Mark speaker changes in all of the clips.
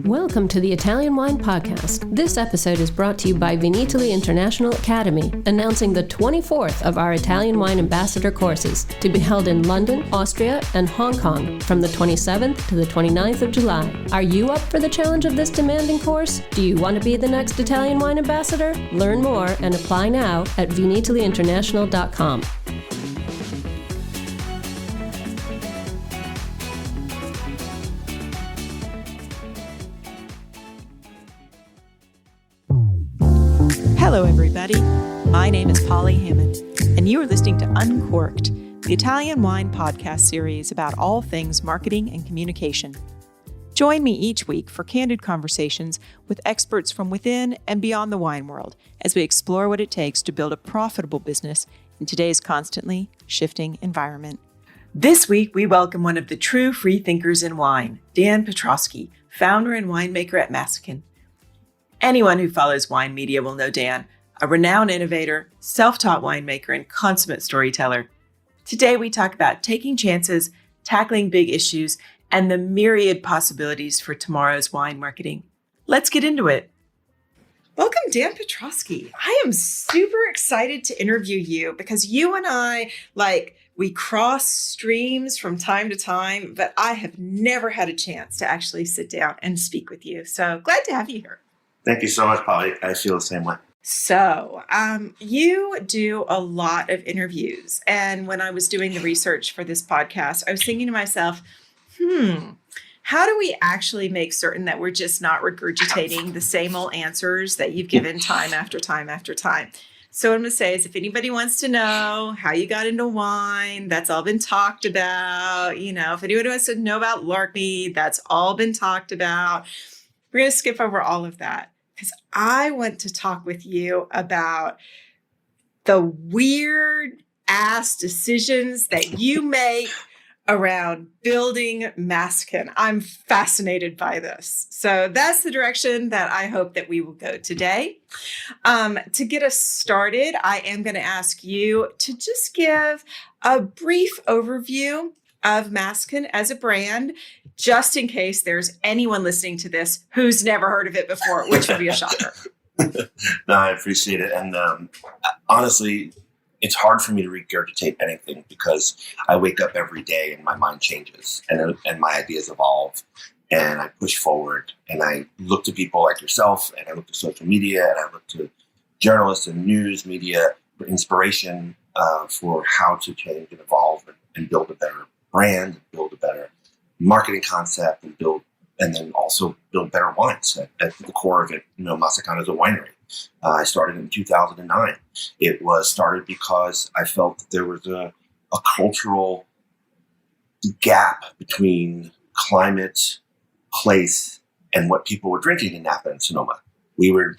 Speaker 1: Welcome to the Italian Wine Podcast. This episode is brought to you by Vinitaly International Academy, announcing the 24th of our Italian Wine Ambassador courses to be held in London, Austria, and Hong Kong from the 27th to the 29th of July. Are you up for the challenge of this demanding course? Do you want to be the next Italian Wine Ambassador? Learn more and apply now at vinitalyinternational.com.
Speaker 2: Hello, everybody. My name is Polly Hammond, and you are listening to Uncorked, the Italian wine podcast series about all things marketing and communication. Join me each week for candid conversations with experts from within and beyond the wine world as we explore what it takes to build a profitable business in today's constantly shifting environment. This week, we welcome one of the true free thinkers in wine, Dan Petroski, founder and winemaker at Massican. Anyone who follows wine media will know Dan, a renowned innovator, self-taught winemaker, and consummate storyteller. Today, we talk about taking chances, tackling big issues, and the myriad possibilities for tomorrow's wine marketing. Let's get into it. Welcome, Dan Petroski. I am super excited to interview you because you and I, we cross streams from time to time, but I have never had a chance to actually sit down and speak with you. So glad to have you here.
Speaker 3: Thank you so much, Polly. I feel the same way.
Speaker 2: So you do a lot of interviews. And when I was doing the research for this podcast, I was thinking to myself, how do we actually make certain that we're just not regurgitating the same old answers that you've given time after time after time? So what I'm going to say is if anybody wants to know how you got into wine, that's all been talked about. You know, if anyone wants to know about Larkmead, that's all been talked about. We're going to skip over all of that because I want to talk with you about the weird ass decisions that you make around building Massican. I'm fascinated by this. So that's the direction that I hope that we will go today. To get us started, I am going to ask you to just give a brief overview of Massican as a brand, just in case there's anyone listening to this who's never heard of it before, which would be a shocker.
Speaker 3: No, I appreciate it. And honestly, it's hard for me to regurgitate anything because I wake up every day and my mind changes and my ideas evolve and I push forward and I look to people like yourself and I look to social media and I look to journalists and news media for inspiration for how to change and evolve and build a better brand, build a better marketing concept, and then also build better wines. At the core of it, Massican is a winery. I started in 2009. It was started because I felt that there was a cultural gap between climate, place, and what people were drinking in Napa and Sonoma. We were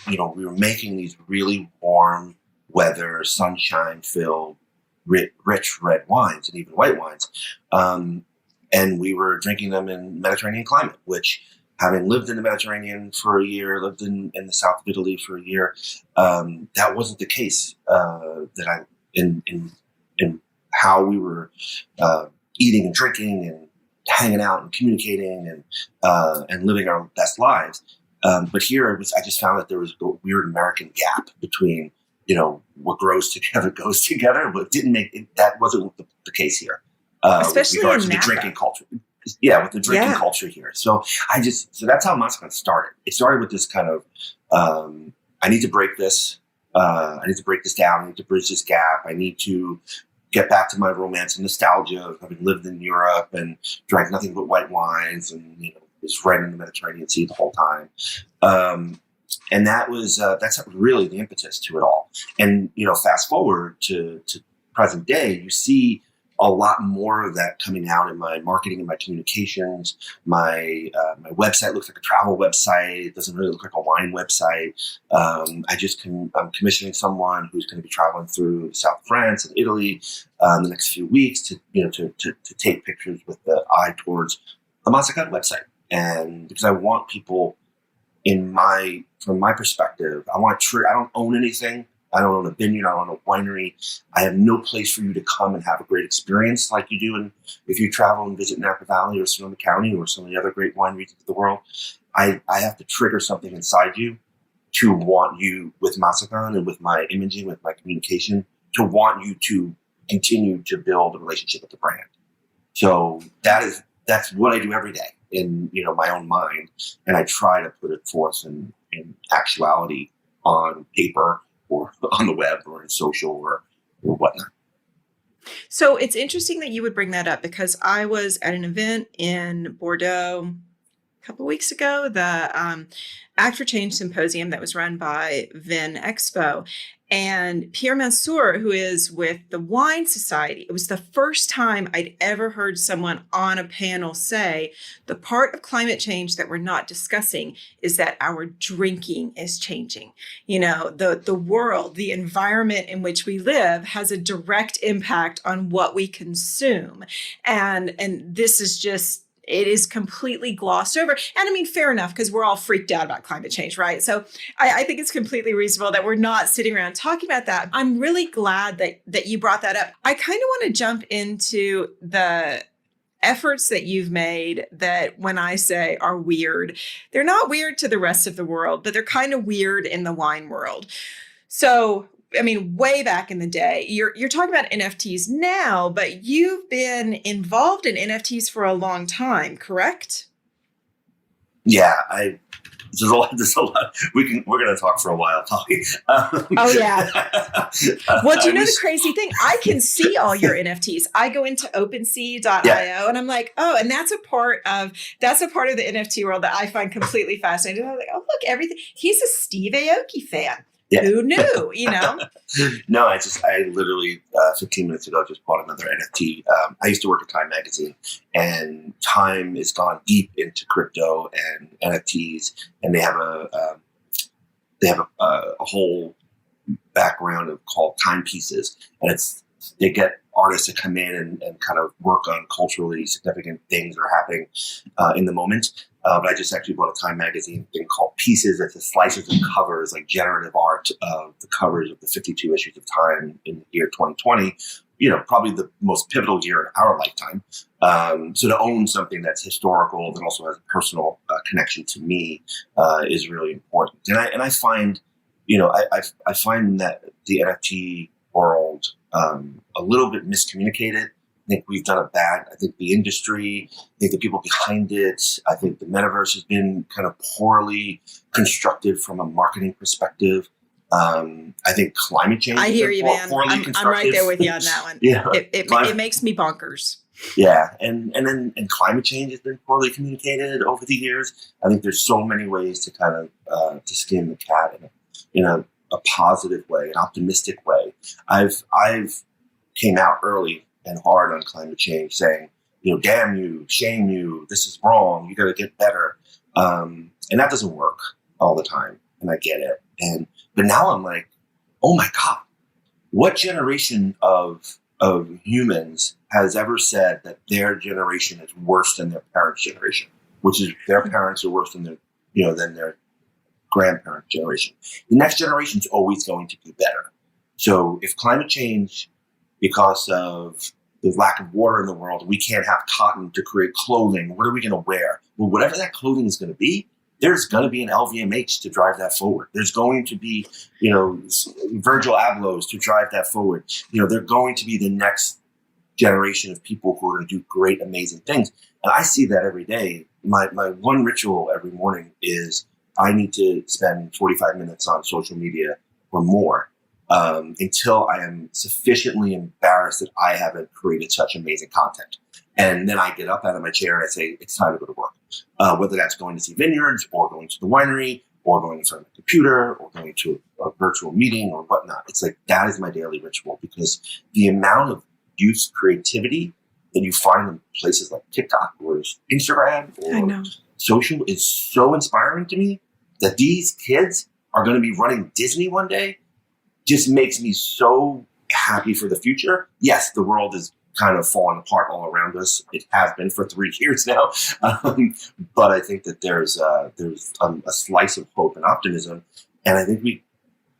Speaker 3: making these really warm weather, sunshine-filled, rich red wines and even white wines. And we were drinking them in Mediterranean climate, which having lived in the Mediterranean for a year, lived in the south of Italy for a year, that wasn't the case in how we were eating and drinking and hanging out and communicating and living our best lives. But here I just found that there was a weird American gap between what grows together goes together, but that wasn't the case here.
Speaker 2: Especially
Speaker 3: with regards
Speaker 2: in
Speaker 3: to the
Speaker 2: Napa.
Speaker 3: Drinking culture. Yeah, with the drinking culture here. So that's how Massican started. It started with this kind of, I need to break this. I need to break this down. I need to bridge this gap. I need to get back to my romance and nostalgia of having lived in Europe and drank nothing but white wines and, was right in the Mediterranean Sea the whole time. And that's really the impetus to it all. And, fast forward to present day, you see a lot more of that coming out in my marketing and my communications. My website looks like a travel website. It doesn't really look like a wine website. I'm commissioning someone who's going to be traveling through South France and Italy in the next few weeks to take pictures with the eye towards the Massican website. And because I want people from my perspective, I don't own anything. I don't own a vineyard. I don't own a winery. I have no place for you to come and have a great experience like you do if you travel and visit Napa Valley or Sonoma County or some of the other great wine regions of the world. I have to trigger something inside you to want you, with Massican and with my imaging, with my communication, to want you to continue to build a relationship with the brand. So that's what I do every day in, my own mind. And I try to put it forth in actuality on paper or on the web or in social or whatnot.
Speaker 2: So it's interesting that you would bring that up, because I was at an event in Bordeaux a couple of weeks ago, the Act for Change Symposium that was run by Vin Expo. And Pierre Mansour, who is with the Wine Society, it was the first time I'd ever heard someone on a panel say the part of climate change that we're not discussing is that our drinking is changing. The world, the environment in which we live has a direct impact on what we consume. And this is just, it is completely glossed over. And I mean, fair enough, because we're all freaked out about climate change, right? So I think it's completely reasonable that we're not sitting around talking about that. I'm really glad that you brought that up. I kind of want to jump into the efforts that you've made that, when I say are weird, they're not weird to the rest of the world, but they're kind of weird in the wine world. So I mean, way back in the day, you're talking about NFTs now, but you've been involved in NFTs for a long time, correct?
Speaker 3: Yeah, there's a lot. We're going to talk for a while, Polly.
Speaker 2: Oh yeah. Well, do you know the crazy thing? I can see all your NFTs. I go into OpenSea.io and I'm like, oh, and that's a part of the NFT world that I find completely fascinating. I'm like, oh, look, everything. He's a Steve Aoki fan. Yeah. Who knew,
Speaker 3: No, I literally 15 minutes ago just bought another NFT. I used to work at Time Magazine, and Time has gone deep into crypto and NFTs, and they have a whole background called timepieces, and they get artists to come in and kind of work on culturally significant things that are happening in the moment. But I just actually bought a Time magazine thing called Pieces. It's a slices and covers, like generative art of the covers of the 52 issues of Time in the year 2020. Probably the most pivotal year in our lifetime. So to own something that's historical that also has a personal connection to me is really important. And I find, I find that the NFT world a little bit miscommunicated. I think we've done I think the industry, I think the people behind it, I think the metaverse has been kind of poorly constructed from a marketing perspective. I think climate change.
Speaker 2: I hear you, man. I'm right there with you on that one. Yeah, it makes me bonkers.
Speaker 3: Yeah, and climate change has been poorly communicated over the years. I think there's so many ways to kind of to skin the cat in a positive way, an optimistic way. I've came out early and hard on climate change, saying, damn you, shame you, this is wrong, you got to get better. And that doesn't work all the time, and I get it. But now I'm like, oh my God, what generation of humans has ever said that their generation is worse than their parents' generation, which is their parents are worse than their grandparent generation. The next generation is always going to be better. So if climate change, because of the lack of water in the world, we can't have cotton to create clothing, what are we going to wear? Well, whatever that clothing is going to be, there's going to be an LVMH to drive that forward. There's going to be, Virgil Ablohs to drive that forward. They're going to be the next generation of people who are going to do great, amazing things. And I see that every day. My one ritual every morning is I need to spend 45 minutes on social media or more. Until I am sufficiently embarrassed that I haven't created such amazing content. And then I get up out of my chair and I say, it's time to go to work. Whether that's going to see vineyards or going to the winery or going in front of a computer or going to a virtual meeting or whatnot. It's like, that is my daily ritual, because the amount of youth creativity that you find in places like TikTok or Instagram or social is so inspiring to me that these kids are going to be running Disney one day. Just makes me so happy for the future. Yes, the world is kind of falling apart all around us. It has been for 3 years now. But I think that there's a slice of hope and optimism. And I think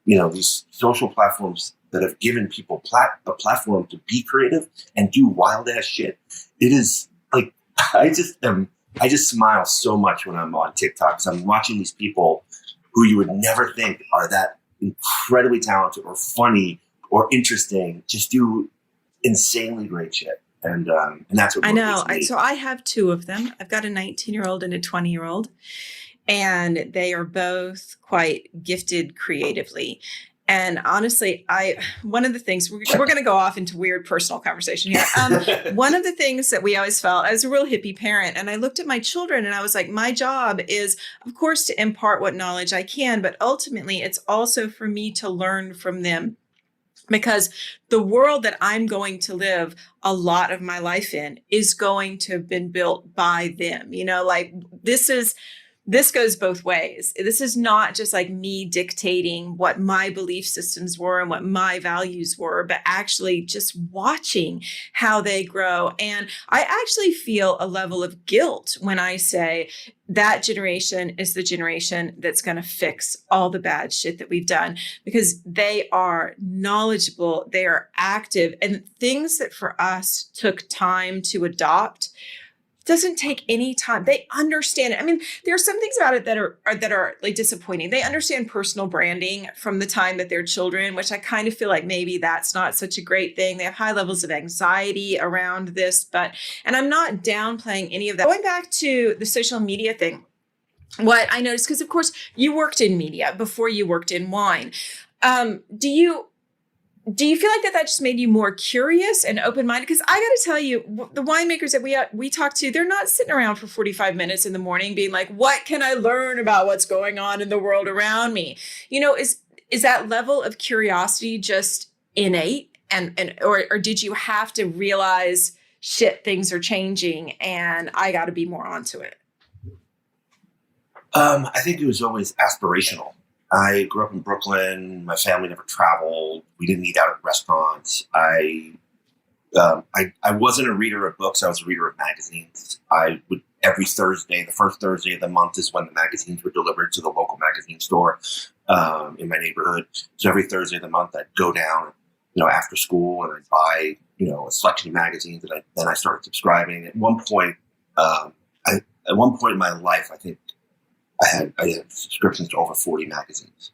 Speaker 3: these social platforms that have given people a platform to be creative and do wild ass shit. It is like, I just am I just smile so much when I'm on TikTok because I'm watching these people who you would never think are that incredibly talented or funny or interesting, just do insanely great shit. And that's what
Speaker 2: I know.
Speaker 3: motivates me.
Speaker 2: So I have two of them. I've got a 19-year-old and a 20-year-old, and they are both quite gifted creatively. And honestly, one of the things we're going to go off into weird personal conversation here. One of the things that we always felt, I was a real hippie parent, and I looked at my children and I was like, my job is, of course, to impart what knowledge I can, but ultimately it's also for me to learn from them. Because the world that I'm going to live a lot of my life in is going to have been built by them. Like this goes both ways. This is not just like me dictating what my belief systems were and what my values were, but actually just watching how they grow. And I actually feel a level of guilt when I say that generation is the generation that's going to fix all the bad shit that we've done, because they are knowledgeable, they are active, and things that for us took time to adopt doesn't take any time. They understand it. I mean, there are some things about it that are like disappointing. They understand personal branding from the time that they're children, which I kind of feel like maybe that's not such a great thing. They have high levels of anxiety around this, and I'm not downplaying any of that. Going back to the social media thing, what I noticed, because of course you worked in media before you worked in wine. Do you feel like that just made you more curious and open-minded? Because I got to tell you, the winemakers that we talk to, they're not sitting around for 45 minutes in the morning being like, what can I learn about what's going on in the world around me? Is that level of curiosity just innate? Or did you have to realize, shit, things are changing and I got to be more onto it?
Speaker 3: I think it was always aspirational. I grew up in Brooklyn. My family never traveled. We didn't eat out at restaurants. I wasn't a reader of books. I was a reader of magazines. I would every Thursday, the first Thursday of the month is when the magazines were delivered to the local magazine store in my neighborhood. So every Thursday of the month, I'd go down, after school, and I'd buy, a selection of magazines, and then I started subscribing. At one point in my life, I think I had subscriptions to over 40 magazines.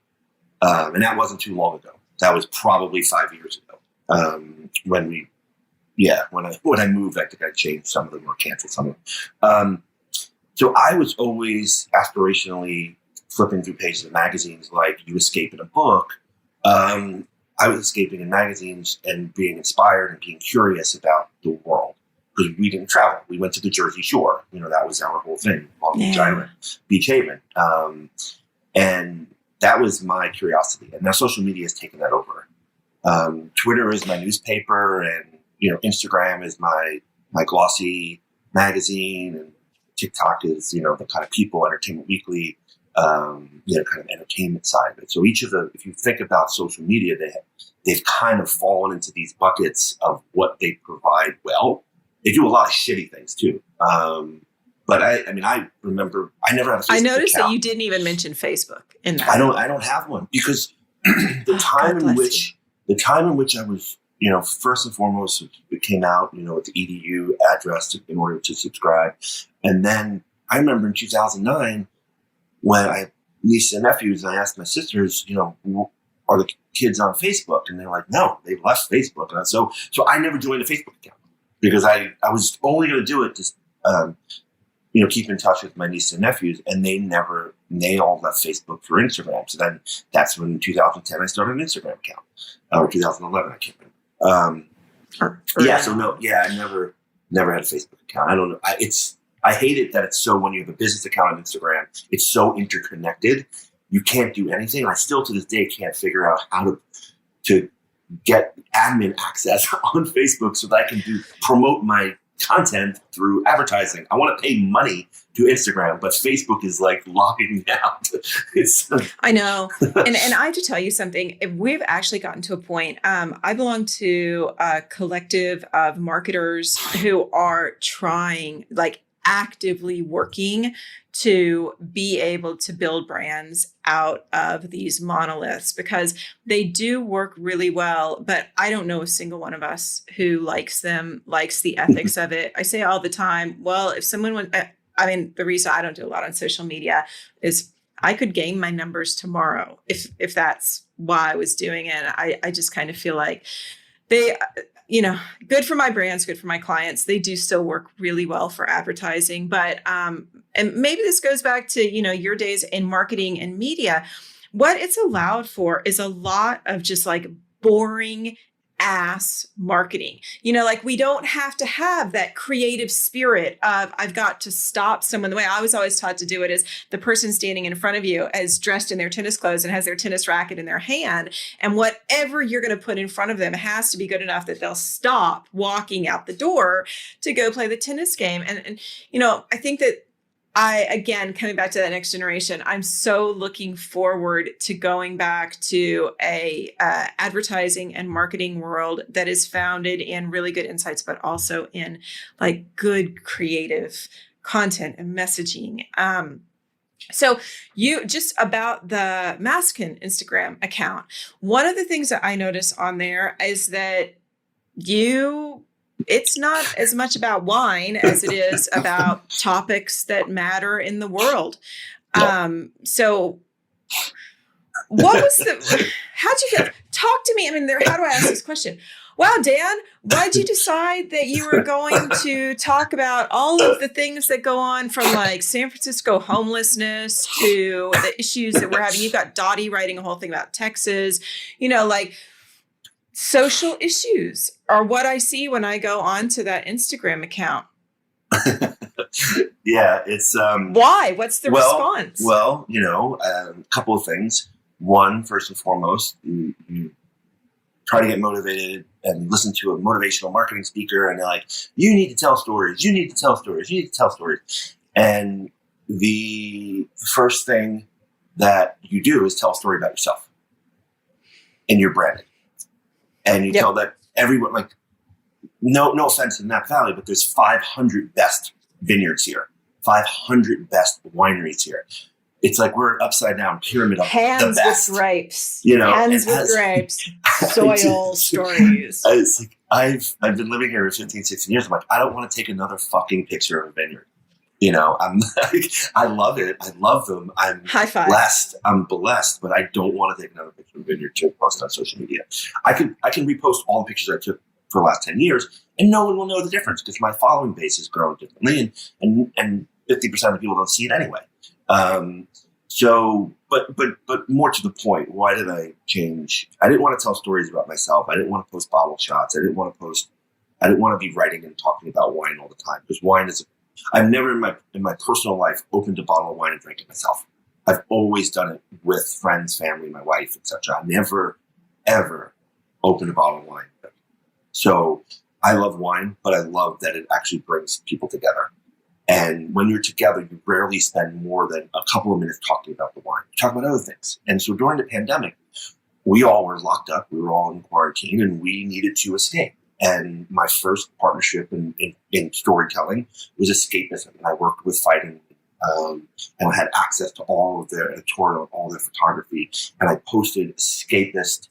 Speaker 3: And that wasn't too long ago. That was probably 5 years ago. When I moved, I think I changed some of them or canceled some of them. So I was always aspirationally flipping through pages of magazines like you escape in a book. I was escaping in magazines and being inspired and being curious about the world. Because we didn't travel. We went to the Jersey Shore. That was our whole thing, Long Beach Island, Beach Haven. And that was my curiosity. And now social media has taken that over. Twitter is my newspaper, and Instagram is my glossy magazine, and TikTok is the kind of People, Entertainment Weekly, kind of entertainment side of it. So if you think about social media, they've kind of fallen into these buckets of what they provide well. They do a lot of shitty things too. But I remember I never had a Facebook
Speaker 2: I noticed
Speaker 3: account.
Speaker 2: that you didn't even mention Facebook in that.
Speaker 3: I don't have one because the time in which I was, first and foremost, it came out, with the EDU address in order to subscribe. And then I remember in 2009 when I had nieces and nephews, and I asked my sisters, are the kids on Facebook? And they're like, no, they've left Facebook. And so I never joined a Facebook account. Because I was only going to do it to, keep in touch with my nieces and nephews, and they all left Facebook for Instagram. So then that's when in 2010 I started an Instagram account, or 2011, I can't remember. I never had a Facebook account. I don't know. I hate it that it's so, when you have a business account on Instagram, it's so interconnected. You can't do anything. I still to this day can't figure out how to get admin access on Facebook so that I can promote my content through advertising. I want to pay money to Instagram, but Facebook is like locking me out.
Speaker 2: I know. And I have to tell you something. We've actually gotten to a point. I belong to a collective of marketers who are trying, actively working to be able to build brands out of these monoliths, because they do work really well, but I don't know a single one of us who likes them, likes the ethics of it. I say all the time, well, if someone I mean, the reason I don't do a lot on social media is I could gain my numbers tomorrow if that's why I was doing it. I just kind of feel like they, good for my brands, good for my clients. They do still work really well for advertising. But, and maybe this goes back to, your days in marketing and media. What it's allowed for is a lot of just like boring ass marketing. Like we don't have to have that creative spirit of I've got to stop someone. The way I was always taught to do it is the person standing in front of you is dressed in their tennis clothes and has their tennis racket in their hand. And whatever you're going to put in front of them has to be good enough that they'll stop walking out the door to go play the tennis game. And I think that again, coming back to that next generation, I'm so looking forward to going back to a advertising and marketing world that is founded in really good insights, but also in like good creative content and messaging. So you just about the Massican Instagram account, one of the things that I notice on there is that it's not as much about wine as it is about topics that matter in the world. So what was how'd you get, talk to me. I mean, how do I ask this question? Wow, Dan, why did you decide that you were going to talk about all of the things that go on from like San Francisco homelessness to the issues that we're having? You've got Dottie writing a whole thing about Texas, like social issues are what I see when I go onto that Instagram account.
Speaker 3: Yeah, it's
Speaker 2: why? What's the response?
Speaker 3: Well, a couple of things. One, first and foremost, you try to get motivated and listen to a motivational marketing speaker, and they're like, "You need to tell stories. You need to tell stories. You need to tell stories." And the first thing that you do is tell a story about yourself and your branding. And you tell that everyone, like, no offense in Napa Valley, but there's 500 best vineyards here, 500 best wineries here. It's like we're an upside down pyramid of
Speaker 2: hands
Speaker 3: the best.
Speaker 2: With grapes,
Speaker 3: hands
Speaker 2: with grapes, soil stories.
Speaker 3: It's like I've been living here for 15, 16 years. I'm like, I don't want to take another fucking picture of a vineyard. I'm like, I love it. I love them. I'm
Speaker 2: high five.
Speaker 3: Blessed. I'm blessed, but I don't want to take another picture of a vineyard to post on social media. I can repost all the pictures I took for the last 10 years, and no one will know the difference because my following base has grown differently, and 50% of the people don't see it anyway. But more to the point, why did I change? I didn't want to tell stories about myself. I didn't want to post bottle shots. I didn't want to be writing and talking about wine all the time, because wine is I've never in my personal life opened a bottle of wine and drank it myself. I've always done it with friends, family, my wife, etc. I never, ever opened a bottle of wine. So I love wine, but I love that it actually brings people together. And when you're together, you rarely spend more than a couple of minutes talking about the wine. You talk about other things. And so during the pandemic, we all were locked up. We were all in quarantine, and we needed to escape. And my first partnership in storytelling was escapism. And I worked with Fighting, and I had access to all of their editorial, all their photography. And I posted escapist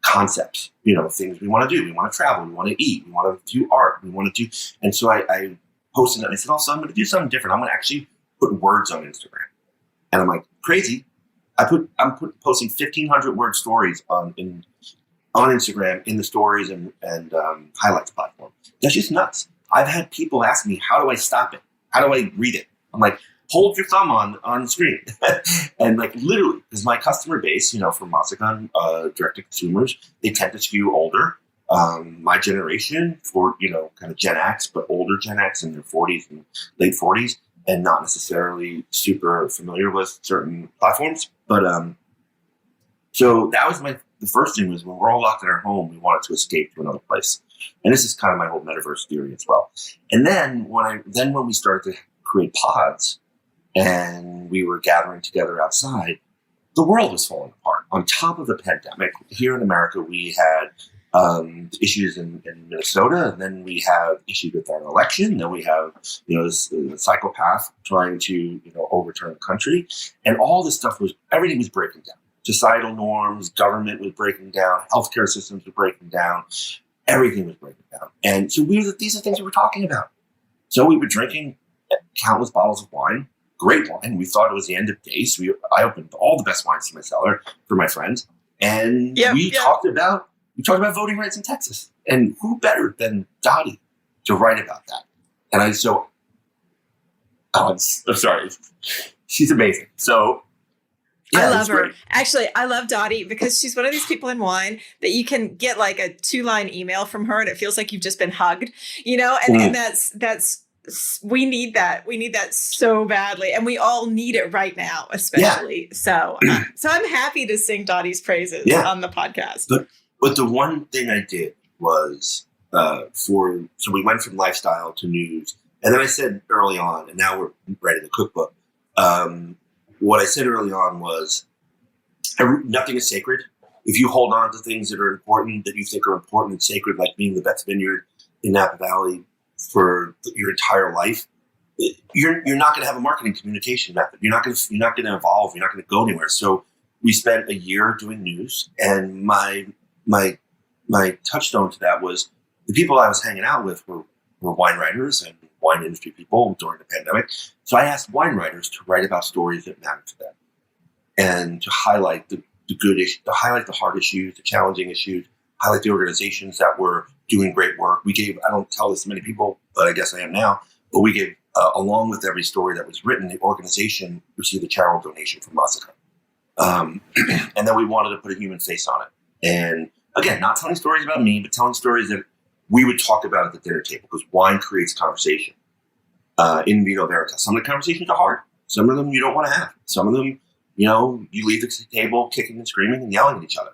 Speaker 3: concepts, things we want to do. We want to travel. We want to eat. We want to do art. We want to do. And so I posted it. And I said, also, I'm going to do something different. I'm going to actually put words on Instagram. And I'm like, crazy. I'm posting 1,500 word stories on Instagram in the stories and highlights platform. That's just nuts. I've had people ask me, how do I stop it? How do I read it? I'm like, hold your thumb on the screen. And like literally, because my customer base, from Massican, direct to consumers, they tend to skew older. My generation for, kind of Gen X, but older Gen X in their 40s and late 40s, and not necessarily super familiar with certain platforms. But so that was the first thing was when we're all locked in our home, we wanted to escape to another place. And this is kind of my whole metaverse theory as well. And then when we started to create pods and we were gathering together outside, the world was falling apart. On top of the pandemic, here in America, we had issues in Minnesota, and then we have issues with our election. Then we have, this psychopath trying to, overturn the country. And all this stuff everything was breaking down. Societal norms, government was breaking down, healthcare systems were breaking down, everything was breaking down. And so these are things we were talking about. So we were drinking countless bottles of wine, great wine. We thought it was the end of days. So I opened all the best wines to my cellar for my friends. And we talked about voting rights in Texas. And who better than Dottie to write about that? And I'm sorry. She's amazing. So yeah,
Speaker 2: I love her.
Speaker 3: great.
Speaker 2: Actually, I love Dottie because she's one of these people in wine that you can get like a 2-line email from her and it feels like you've just been hugged, and that's we need that. We need that so badly. And we all need it right now, especially. Yeah. So I'm happy to sing Dottie's praises on the podcast.
Speaker 3: But the one thing I did was so we went from lifestyle to news. And then I said early on, and now we're writing a cookbook. What I said early on was nothing is sacred. If you hold on to things that are important, that you think are important and sacred, like being the best vineyard in Napa Valley for your entire life, you're not going to have a marketing communication method. You're not going to evolve. You're not going to go anywhere. So we spent a year doing news, and my touchstone to that was the people I was hanging out with were wine writers and wine industry people during the pandemic. So I asked wine writers to write about stories that mattered to them and to highlight the good issues, to highlight the hard issues, the challenging issues, highlight the organizations that were doing great work. We gave, I don't tell this to many people, but I guess I am now, but we gave, along with every story that was written, the organization received a charitable donation from Massican. And then we wanted to put a human face on it. And again, not telling stories about me, but telling stories that we would talk about at the dinner table, because wine creates conversation. In vino veritas. Some of the conversations are hard. Some of them you don't want to have. Some of them, you leave the table kicking and screaming and yelling at each other.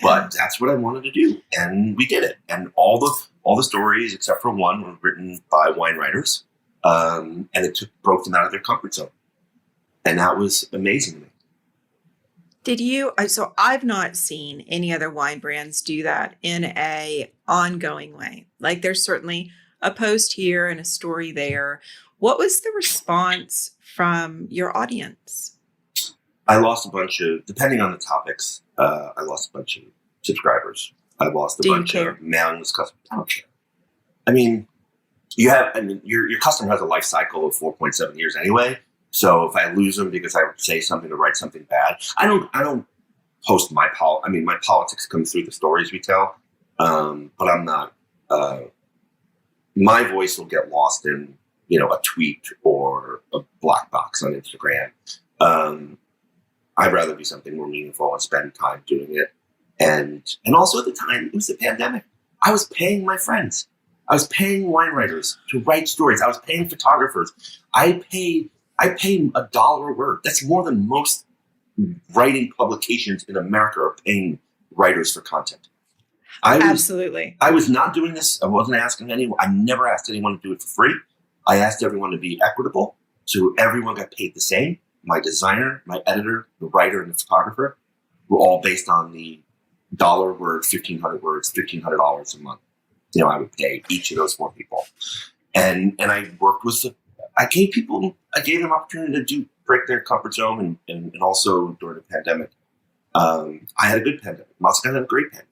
Speaker 3: But that's what I wanted to do, and we did it. And all the stories, except for one, were written by wine writers, and it broke them out of their comfort zone, and that was amazing to me.
Speaker 2: Did you? So I've not seen any other wine brands do that in a ongoing way. Like there's certainly a post here and a story there. What was the response from your audience?
Speaker 3: I lost a bunch of, depending on the topics, I lost a bunch of subscribers. I lost a bunch of mailings customers. I don't care. I mean, your customer has a life cycle of 4.7 years anyway. So if I lose them because I say something or write something bad, I don't post my my politics come through the stories we tell. But I'm not, my voice will get lost in, a tweet or a black box on Instagram. I'd rather do something more meaningful and spend time doing it. And also at the time, it was the pandemic. I was paying my friends. I was paying wine writers to write stories. I was paying photographers. I paid $1 a word. That's more than most writing publications in America are paying writers for content.
Speaker 2: Absolutely.
Speaker 3: I was not doing this. I wasn't asking anyone. I never asked anyone to do it for free. I asked everyone to be equitable, so everyone got paid the same. My designer, my editor, the writer, and the photographer were all based on the $1 word, 1,500 words, $1,500 a month. I would pay each of those 4 people. And I worked with I gave them opportunity to break their comfort zone, and also during the pandemic, I had a good pandemic. Massican had a great pandemic.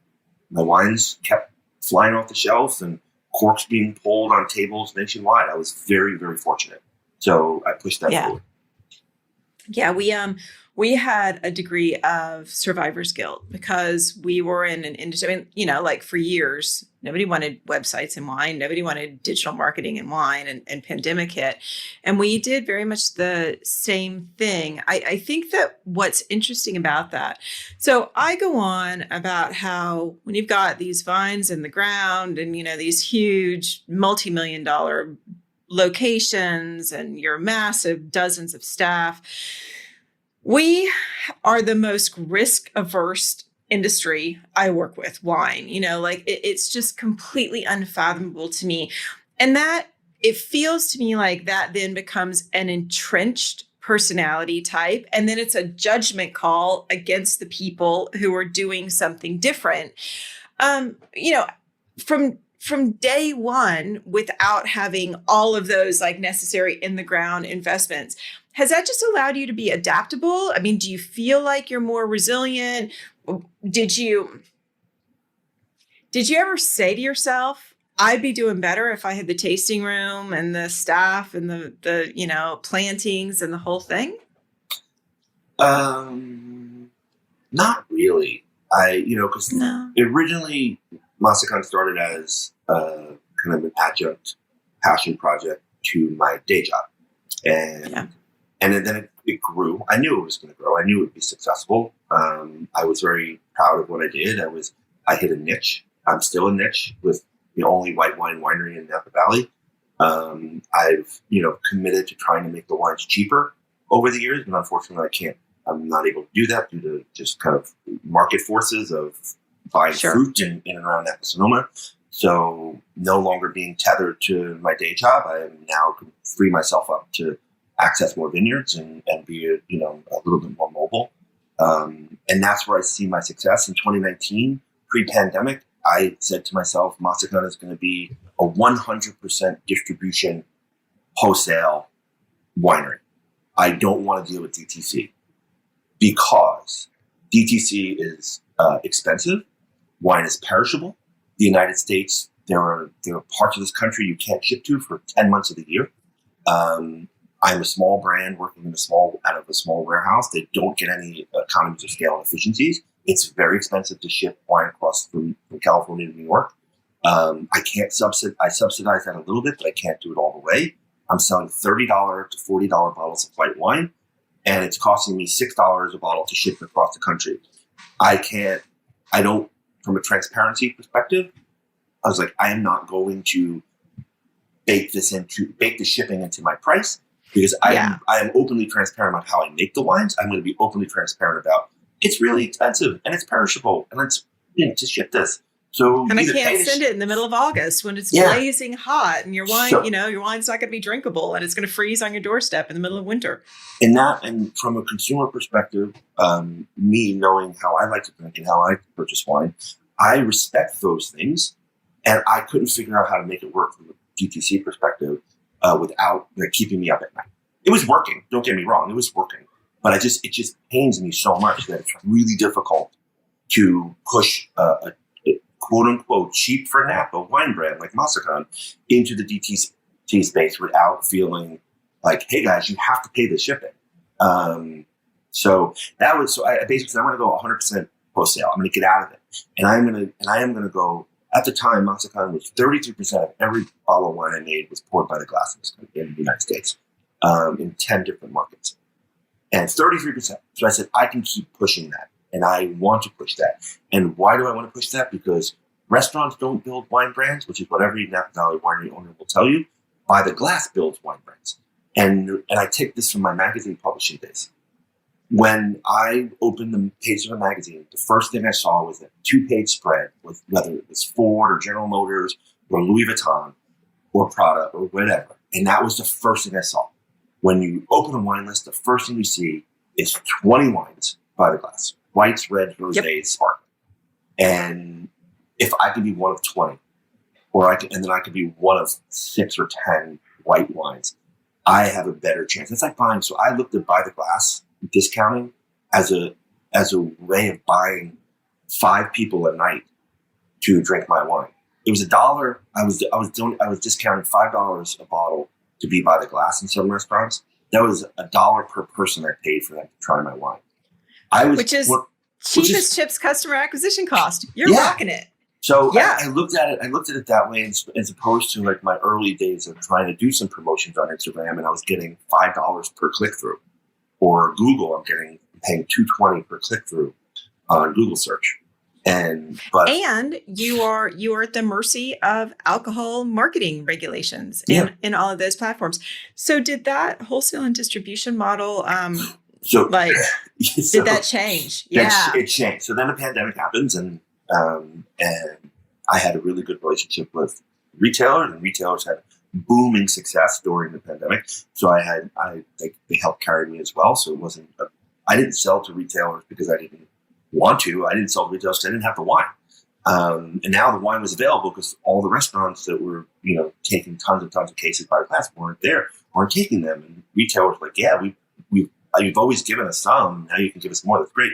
Speaker 3: My wines kept flying off the shelves and corks being pulled on tables nationwide. I was very, very fortunate. So I pushed that forward.
Speaker 2: Yeah, we had a degree of survivor's guilt because we were in an industry, like for years, nobody wanted websites in wine. Nobody wanted digital marketing in wine, and pandemic hit. And we did very much the same thing. I think that what's interesting about that, so I go on about how when you've got these vines in the ground and, these huge multi-million-dollar locations and your massive dozens of staff, we are the most risk-averse industry I work with, wine. It's just completely unfathomable to me. And that it feels to me like that then becomes an entrenched personality type. And then it's a judgment call against the people who are doing something different. From day one, without having all of those necessary in the ground investments, has that just allowed you to be adaptable? I mean, do you feel like you're more resilient? Did you ever say to yourself, I'd be doing better if I had the tasting room and the staff and the plantings and the whole thing.
Speaker 3: Not really. Because originally Massican started as kind of an adjunct passion project to my day job. And then it grew. I knew it was going to grow. I knew it would be successful. I was very proud of what I did. I hit a niche. I'm still a niche with the only white wine winery in Napa Valley. I've, committed to trying to make the wines cheaper over the years, but unfortunately I'm not able to do that due to just kind of market forces of buying fruit in and around Napa Sonoma. So no longer being tethered to my day job, I am now free myself up to access more vineyards and be a little bit more mobile. And that's where I see my success. In 2019, pre-pandemic, I said to myself, Massican is going to be a 100% distribution wholesale winery. I don't want to deal with DTC because DTC is expensive. Wine is perishable. The United States, there are parts of this country you can't ship to for 10 months of the year. I'm a small brand working out of a small warehouse. They don't get any economies of scale and efficiencies. It's very expensive to ship wine across from California to New York. I can't I subsidize that a little bit, but I can't do it all the way. I'm selling $30 to $40 bottles of white wine, and it's costing me $6 a bottle to ship across the country. From a transparency perspective, I was like, I am not going to bake the shipping into my price because I am openly transparent about how I make the wines. I'm going to be openly transparent about it's really expensive and it's perishable and it's to ship this. So
Speaker 2: I can't send it in the middle of August when it's blazing hot and your wine, your wine's not going to be drinkable and it's going to freeze on your doorstep in the middle of winter.
Speaker 3: And from a consumer perspective, me knowing how I like to drink and how I purchase wine, I respect those things, and I couldn't figure out how to make it work from a DTC perspective without keeping me up at night. It was working. Don't get me wrong, it was working, but it just pains me so much that it's really difficult to push a quote unquote cheap for Napa wine brand like Massican into the DTC space without feeling like, hey guys, you have to pay the shipping. So I basically said, I'm going to go 100% wholesale. I'm going to get out of it. And I am going to go, at the time, Massican was 33% of every bottle of wine I made was poured by the glass in the United States, in 10 different markets. And 33%. So I said, I can keep pushing that. And I want to push that. And why do I want to push that? Because restaurants don't build wine brands, which is what every Napa Valley winery owner will tell you. By the glass builds wine brands. And I take this from my magazine publishing days. When I opened the page of the magazine, the first thing I saw was a 2-page spread with whether it was Ford or General Motors or Louis Vuitton or Prada or whatever. And that was the first thing I saw. When you open a wine list, the first thing you see is 20 wines by the glass. Whites, reds, rosés, sparkling. And if I could be one of 20, then I could be one of 6 or 10 white wines, I have a better chance. It's like buying. So I looked at by the glass discounting as a way of buying 5 people a night to drink my wine. It was $1. I was discounting $5 a bottle to be by the glass in some restaurants. That was $1 per person I paid for them to try my wine. Which is
Speaker 2: cheapest chips customer acquisition cost. You're rocking it.
Speaker 3: So I looked at it that way as opposed to like my early days of trying to do some promotions on Instagram, and I was getting $5 per click through. Or Google, I'm paying $2.20 per click through on Google search. And you are at the mercy of alcohol marketing regulations in all of those platforms. So did that wholesale and distribution model did that change? Yeah. It changed. So then the pandemic happens and I had a really good relationship with retailers, and retailers had booming success during the pandemic. So they helped carry me as well. So it wasn't, I didn't sell to retailers because I didn't want to. I didn't sell to retailers because I didn't have the wine. And now the wine was available because all the restaurants that were, taking tons and tons of cases by the glass weren't taking them. And retailers were like, you've always given us some. Now you can give us more. That's great.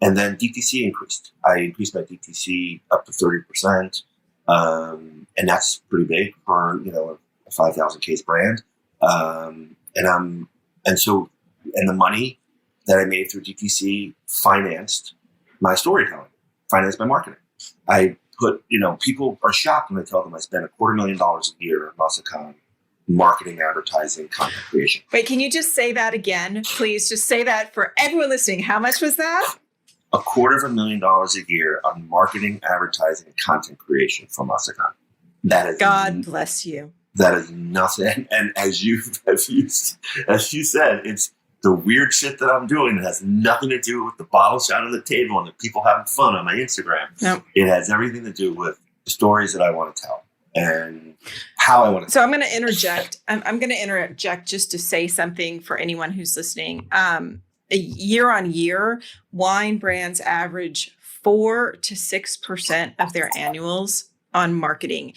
Speaker 3: And then DTC increased. I increased my DTC up to 30%. And that's pretty big for, a 5,000 case brand. And the money that I made through DTC financed my storytelling, financed my marketing. I put, people are shocked when I tell them I spend $250,000 a year on Massican marketing, advertising, content creation.
Speaker 2: Wait, can you just say that again? Please just say that for everyone listening. How much was that?
Speaker 3: $250,000 a year on marketing, advertising, and content creation for Massican. That is
Speaker 2: God bless you.
Speaker 3: That is nothing. And as you said, it's the weird shit that I'm doing. It has nothing to do with the bottle shot on the table and the people having fun on my Instagram.
Speaker 2: Nope.
Speaker 3: It has everything to do with the stories that I want to tell and how I want to.
Speaker 2: So I'm going to interject. I'm going to interject just to say something for anyone who's listening. Year on year, wine brands average 4 to 6% of their annuals on marketing.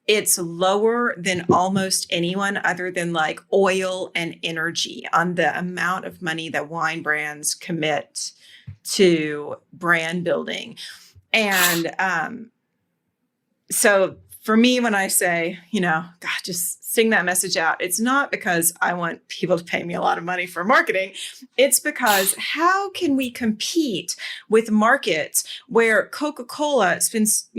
Speaker 2: It's lower than almost anyone other than like oil and energy on the amount of money that wine brands commit to brand building. And so for me, when I say, God, just sing that message out, it's not because I want people to pay me a lot of money for marketing. It's because how can we compete with markets where Coca-Cola spends,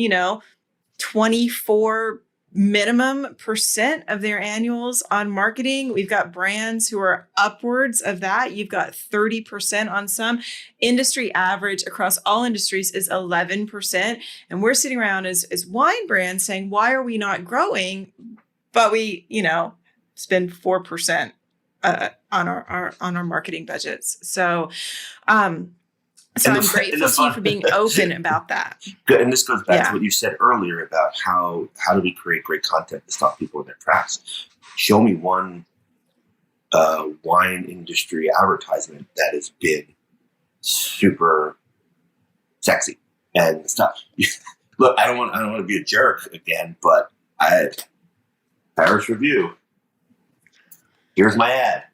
Speaker 2: 24 minimum % of their annuals on marketing? We've got brands who are upwards of that. You've got 30% on some. Industry average across all industries is 11%. And we're sitting around as wine brands saying, why are we not growing? But we, spend 4% on our marketing budgets. So, So I'm grateful to you for being open about that.
Speaker 3: Good. And this goes back to what you said earlier about how do we create great content to stop people in their tracks. Show me one wine industry advertisement that has been super sexy and stuff. Look, I don't want to be a jerk again, but Paris Review. Here's my ad.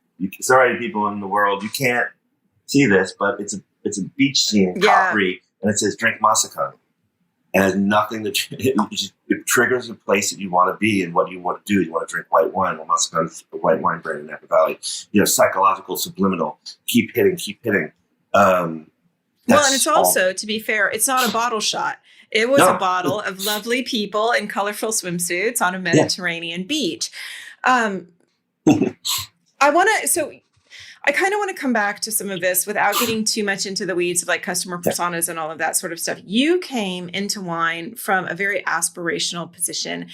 Speaker 3: Sorry, people in the world, you can't see this, but it's a beach scene in Capri, and it says "Drink Massican," and it has nothing to. It triggers a place that you want to be and what you want to do. You want to drink white wine. Well, Massican is a white wine brand in Napa Valley. Psychological, subliminal. Keep hitting.
Speaker 2: And it's also, to be fair, it's not a bottle shot. It was a bottle of lovely people in colorful swimsuits on a Mediterranean beach. I kind of want to come back to some of this without getting too much into the weeds of like customer personas and all of that sort of stuff. You came into wine from a very aspirational position,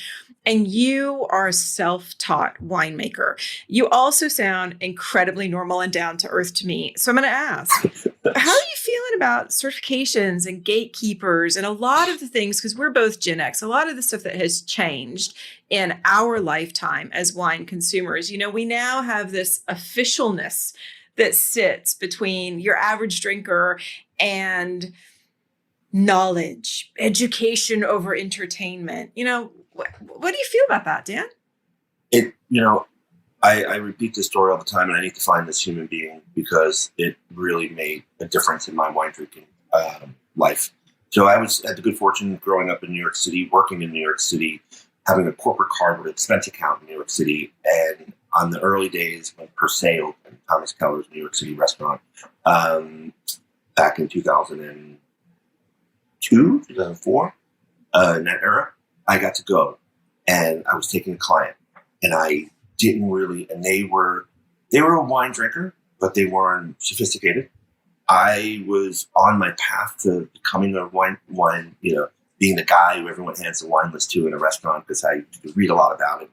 Speaker 2: and you are a self-taught winemaker. You also sound incredibly normal and down to earth to me. So I'm going to ask, how are you feeling about certifications and gatekeepers and a lot of the things, because we're both Gen X, a lot of the stuff that has changed in our lifetime as wine consumers. We now have this officialness that sits between your average drinker and knowledge, education over entertainment. What do you feel about that, Dan?
Speaker 3: I repeat this story all the time, and I need to find this human being because it really made a difference in my wine drinking life. So I had the good fortune of growing up in New York City, working in New York City, having a corporate card with an expense account in New York City. And on the early days when Per Se opened, Thomas Keller's New York City restaurant, back in 2002, 2004, in that era, I got to go. And I was taking a client. And I didn't really, and they were a wine drinker, but they weren't sophisticated. I was on my path to becoming a wine, being the guy who everyone hands the wine list to in a restaurant because I could read a lot about it.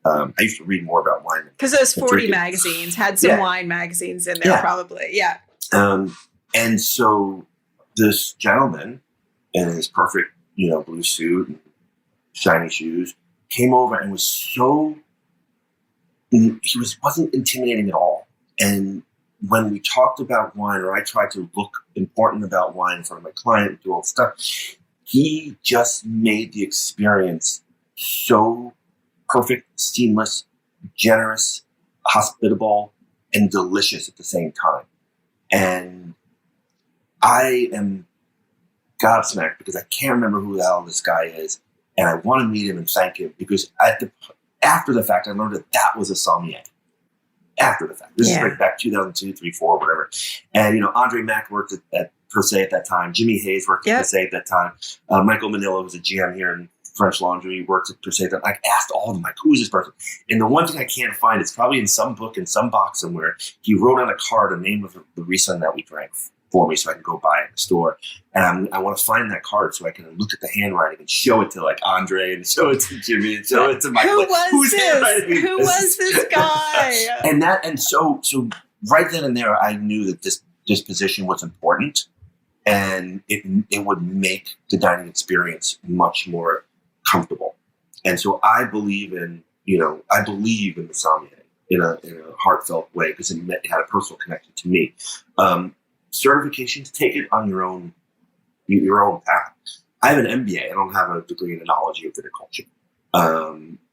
Speaker 3: I used to read more about wine.
Speaker 2: Because those 40 magazines had some wine magazines in there, probably. Yeah.
Speaker 3: And so this gentleman in his perfect, blue suit and shiny shoes came over and wasn't intimidating at all. And when we talked about wine, or I tried to look important about wine in front of my client and do all the stuff, he just made the experience so perfect, seamless, generous, hospitable, and delicious at the same time. And I am gobsmacked because I can't remember who the hell this guy is. and I want to meet him and thank him because after the fact, I learned that was a sommelier. After the fact, this is right back 2002, 3, 4, whatever. And Andre Mack worked at Per Se at that time. Jimmy Hayes worked at Per Se at that time. Michael Manillo was a GM here in French Laundry, worked at Per Se. I asked all of them, who is this person? And the one thing I can't find, it's probably in some book, in some box somewhere, he wrote on a card the name of the Riesling that we drank for me so I can go buy it in the store. And I want to find that card so I can look at the handwriting and show it to Andre and show it to Jimmy and show it to Michael.
Speaker 2: Who was this guy?
Speaker 3: and so right then and there, I knew that this position was important and it would make the dining experience much more comfortable. And so I believe in the sommelier in a heartfelt way because it had a personal connection to me. Certifications, take it on your own path. I have an MBA. I don't have a degree in enology or viticulture.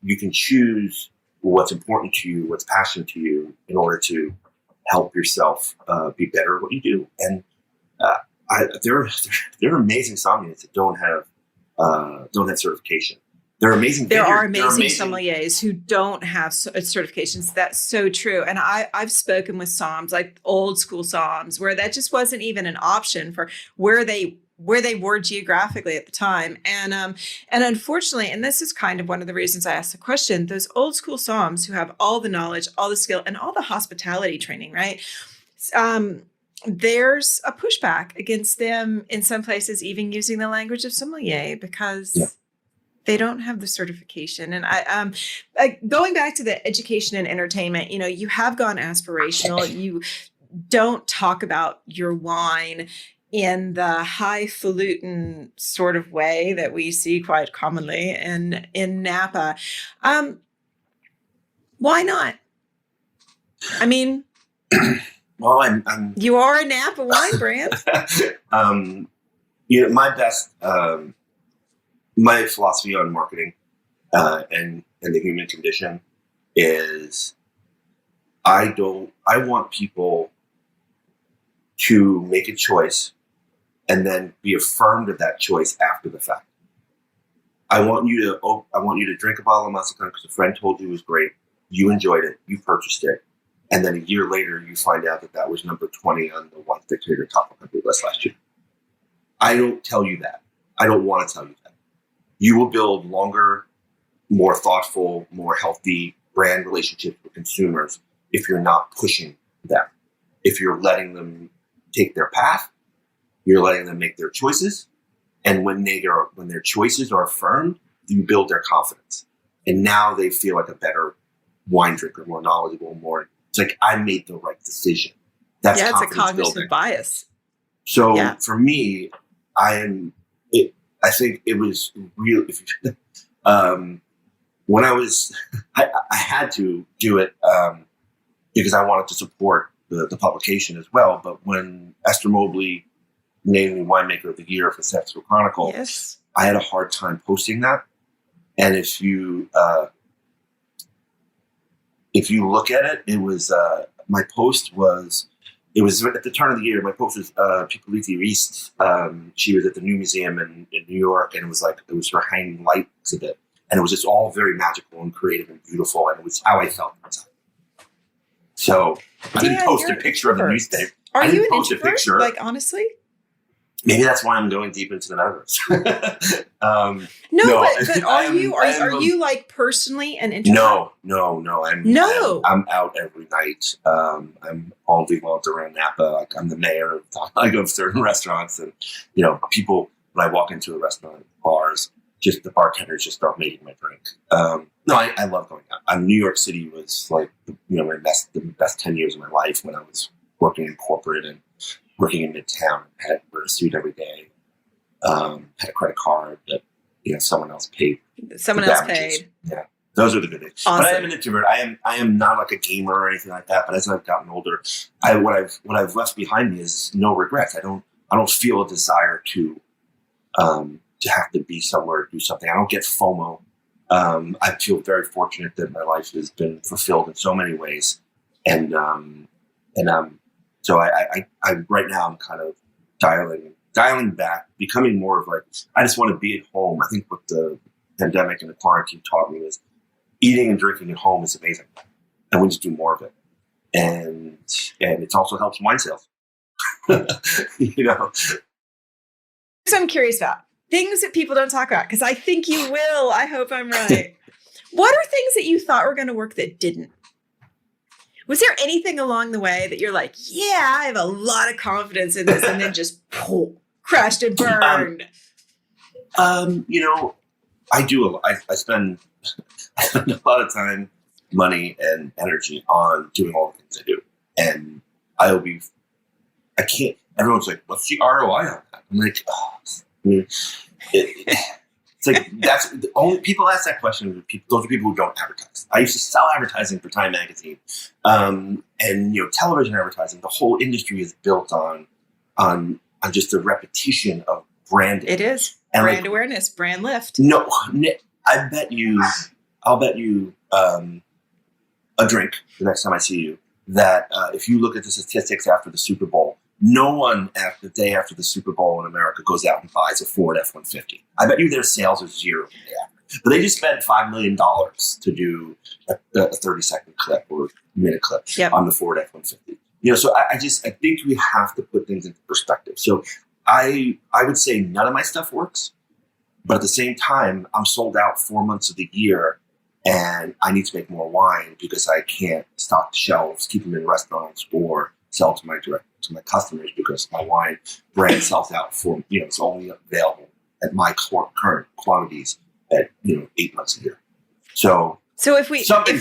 Speaker 3: You can choose what's important to you, what's passionate to you, in order to help yourself be better at what you do. And there are amazing sommeliers that don't have certification. There are amazing
Speaker 2: sommeliers who don't have certifications. That's so true. And I've spoken with somms, like old school somms, where that just wasn't even an option for where they were geographically at the time. And unfortunately, and this is kind of one of the reasons I asked the question, those old school somms who have all the knowledge, all the skill, and all the hospitality training, right? There's a pushback against them in some places, even using the language of sommelier because they don't have the certification. And going back to the education and entertainment, you have gone aspirational. You don't talk about your wine in the highfalutin sort of way that we see quite commonly in Napa. Why not? I mean,
Speaker 3: well, I'm
Speaker 2: you are a Napa wine brand.
Speaker 3: My best. My philosophy on marketing and the human condition is I want people to make a choice and then be affirmed of that choice after the fact. I want you to drink a bottle of Massican because a friend told you it was great. You enjoyed it. You purchased it. And then a year later, you find out that was number 20 on the Wine Dictator Top 100 list last year. I don't tell you that. I don't want to tell you that. You will build longer, more thoughtful, more healthy brand relationships with consumers if you're not pushing them. If you're letting them take their path, you're letting them make their choices. And when their choices are affirmed, you build their confidence. And now they feel like a better wine drinker, more knowledgeable, it's like I made the right decision. That's
Speaker 2: it's a cognitive
Speaker 3: building.
Speaker 2: Bias.
Speaker 3: So for me, I think it was real. When I had to do it because I wanted to support the publication as well. But when Esther Mobley named me winemaker of the year for Sexual Chronicle, I had a hard time posting that. And if you look at it, it was my post was. It was at the turn of the year. My post was Piccoliti Reist. She was at the New Museum in New York, and it was her hanging light exhibit, and it was just all very magical and creative and beautiful, and it was how I felt inside. So I didn't post a picture of the newspaper.
Speaker 2: Are you an introvert? Like honestly,
Speaker 3: maybe that's why I'm going deep into the metaverse.
Speaker 2: But are you like personally an introvert?
Speaker 3: No. I'm out every night. I'm all weekend around Napa. I'm the mayor. I go to certain restaurants, and people when I walk into a restaurant, bars, just the bartenders just start making my drink. I love going out. New York City was like the best 10 years of my life when I was working in corporate and working in Midtown. Had a suit every day. Had a credit card that someone else paid. Yeah, those are the good days.
Speaker 2: Awesome.
Speaker 3: But I am an introvert. I am not like a gamer or anything like that. But as I've gotten older, what I've left behind me is no regrets. I don't feel a desire to have to be somewhere, do something. I don't get FOMO. I feel very fortunate that my life has been fulfilled in so many ways, and so I right now I'm kind of dialing back, becoming more of like I just want to be at home. I think with pandemic and the quarantine taught me is eating and drinking at home is amazing, and we just do more of it. And it also helps wine sales. You know.
Speaker 2: So I'm curious about things that people don't talk about, because I think you will. I hope I'm right. What are things that you thought were going to work that didn't? Was there anything along the way that you're like, yeah, I have a lot of confidence in this, and then just crashed and burned?
Speaker 3: You know, I do a lot. I spend a lot of time, money, and energy on doing all the things I do. And I can't, everyone's like, what's the ROI on that? I'm like, it's like, that's the only, people ask that question. Those are people who don't advertise. I used to sell advertising for Time Magazine. And, you know, television advertising, the whole industry is built on just the repetition of branding.
Speaker 2: It is.
Speaker 3: And
Speaker 2: brand awareness, brand lift.
Speaker 3: No, I'll bet you a drink the next time I see you that if you look at the statistics after the Super Bowl, no one the day after the Super Bowl in America goes out and buys a Ford F-150. I bet you their sales are zero the day after. But they just spent $5 million to do a 30-second clip or minute clip on the Ford F-150. You know, so I think we have to put things into perspective. So I would say none of my stuff works, but at the same time, I'm sold out 4 months of the year, and I need to make more wine because I can't stock the shelves, keep them in restaurants, or sell to my customers because my wine brand sells out for, you know, it's only available at my current quantities at, you know, 8 months a year. So if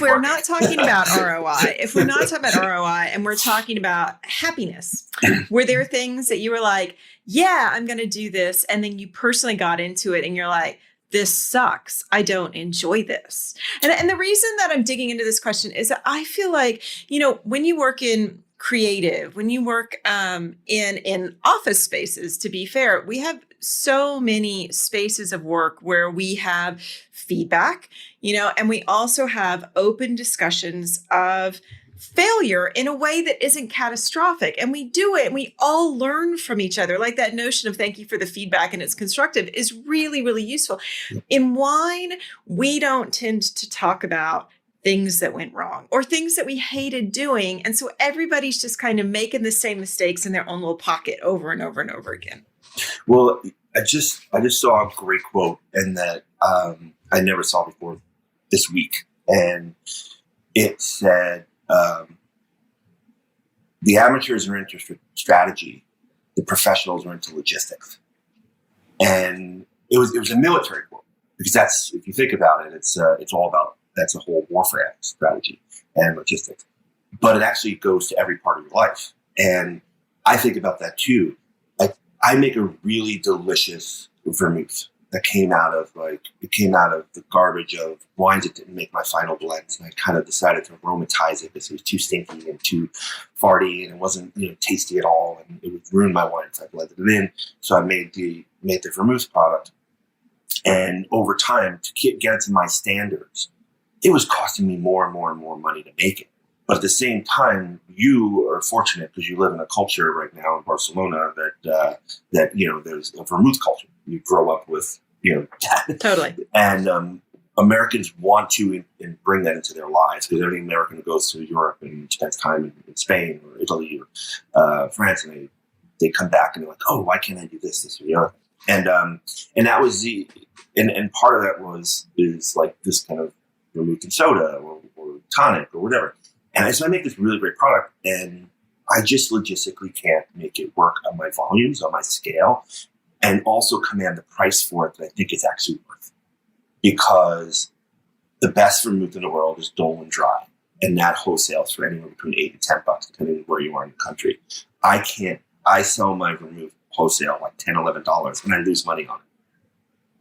Speaker 3: we're not talking about ROI, and we're talking about happiness, were there things that you were like, yeah, I'm going to do this, and then you personally got into it and you're like, this sucks. I don't enjoy this. And the reason that I'm digging into this question is that I feel like, you know, when you work in creative, when you work in office spaces, to be fair, we have so many spaces of work where we have feedback, you know, and we also have open discussions of failure in a way that isn't catastrophic. And we do it and we all learn from each other. Like that notion of thank you for the feedback and it's constructive is really, really useful. In wine, we don't tend to talk about things that went wrong or things that we hated doing. And so everybody's just kind of making the same mistakes in their own little pocket over and over and over again. Well, I just saw a great quote and that I never saw before this week. And it said, the amateurs are into strategy, the professionals are into logistics. And it was a military quote because that's, if you think about it, it's all about, that's a whole warfare strategy and logistics, but it actually goes to every part of your life. And I think about that too. I make a really delicious vermouth that came out of the garbage of wines that didn't make my final blends. And I kind of decided to aromatize it because it was too stinky and too farty and it wasn't, you know, tasty at all. And it would ruin my wine if I blended it in. So I made the vermouth product. And over time, to get it to my standards, it was costing me more and more and more money to make it. But at the same time, you are fortunate because you live in a culture right now in Barcelona that you know, there's a vermouth culture. You grow up with, you know, that. Totally. And Americans want to bring that into their lives because every American who goes to Europe and spends time in Spain or Italy or France, and they come back and they're like, oh, why can't I do this or the other? And that was and part of that is like this kind of vermouth and soda or tonic or whatever. And so I make this really great product, and I just logistically can't make it work on my volumes, on my scale, and also command the price for it that I think it's actually worth. Because the best vermouth in the world is Dolan Dry, and that wholesales for anywhere between $8 to $10, depending on where you are in the country. I sell my vermouth wholesale like $10, $11, and I lose money on it.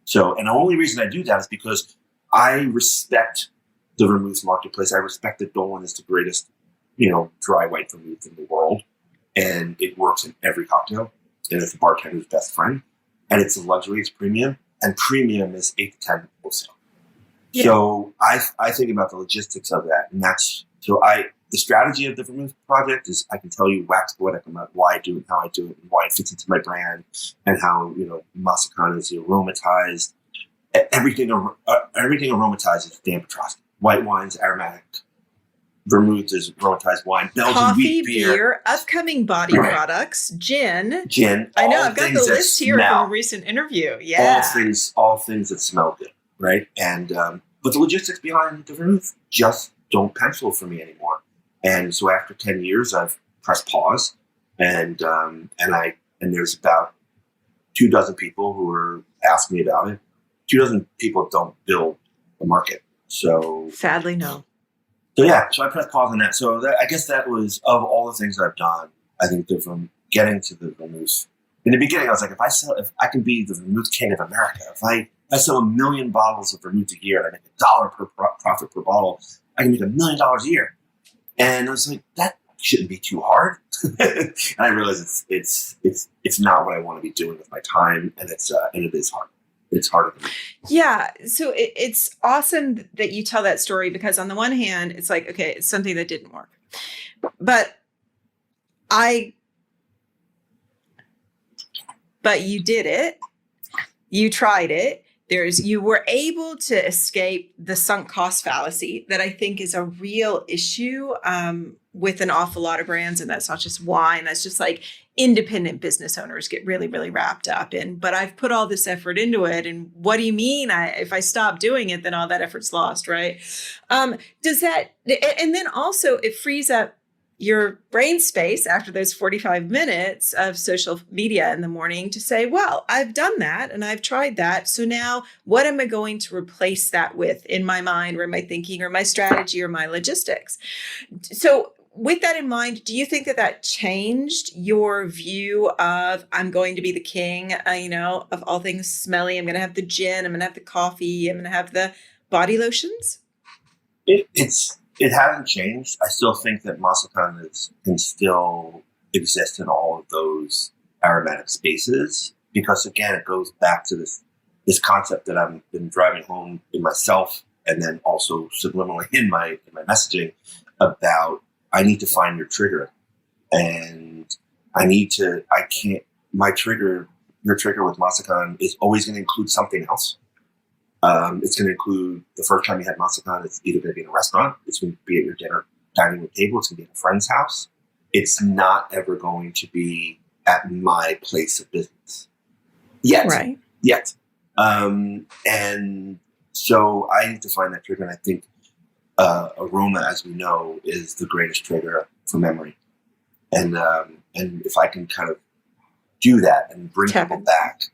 Speaker 3: So, and the only reason I do that is because I respect the vermouth marketplace. I respect that Dolan is the greatest, you know, dry white vermouth in the world, and it works in every cocktail. And it's the bartender's best friend, and it's a luxury. It's premium, and premium is 8 to 10 wholesale. Yeah. So I think about the logistics of that, and that's the strategy of the vermouth project is I can tell you wax poetic about why I do it, how I do it, and why it fits into my brand, and how, you know, Massican is aromatized. everything aromatized is Dan Petroski. White wines, aromatic. Vermouth is aromatized wine. Belgian
Speaker 2: Coffee,
Speaker 3: wheat beer,
Speaker 2: upcoming body products, gin.
Speaker 3: I
Speaker 2: know, I've got the list here from a recent interview. Yeah.
Speaker 3: All things that smell good, right? And but the logistics behind the vermouth just don't pencil for me anymore. And so after 10 years, I've pressed pause, and there's about 24 people who are asking me about it. 24 people don't build a market, so
Speaker 2: sadly, no.
Speaker 3: So I pressed pause on that. So I guess that was, of all the things I've done, I think from getting to the vermouth. In the beginning, I was like, if I can be the vermouth king of America, if I sell 1 million bottles of vermouth a year and I make $1 per profit per bottle, I can make $1 million a year. And I was like, that shouldn't be too hard. And I realized it's not what I want to be doing with my time, and it is hard. It's harder.
Speaker 2: Yeah. So it's awesome that you tell that story, because on the one hand, it's like, okay, it's something that didn't work, but you did it. You tried it. You were able to escape the sunk cost fallacy that I think is a real issue with an awful lot of brands. And that's not just wine. That's just like independent business owners get really, really wrapped up in. But I've put all this effort into it. And what do you mean? If I stop doing it, then all that effort's lost, right? Does that, and then also it frees up your brain space after those 45 minutes of social media in the morning to say, well, I've done that and I've tried that. So now what am I going to replace that with in my mind or my thinking or my strategy or my logistics? So with that in mind, do you think that changed your view of, I'm going to be the king, of all things smelly? I'm going to have the gin, I'm going to have the coffee, I'm going to have the body lotions?
Speaker 3: It hasn't changed. I still think that Massican can still exist in all of those aromatic spaces, because again, it goes back to this concept that I've been driving home in myself, and then also subliminally in my messaging about, I need to find your trigger, and your trigger with Massican is always going to include something else. It's going to include the first time you had Massican. It's either going to be in a restaurant, it's going to be at your dining room table, it's going to be at a friend's house. It's not ever going to be at my place of business yet.
Speaker 2: Right.
Speaker 3: Yet. And so I need to find that trigger. And I think aroma, as we know, is the greatest trigger for memory. And if I can kind of do that and bring people back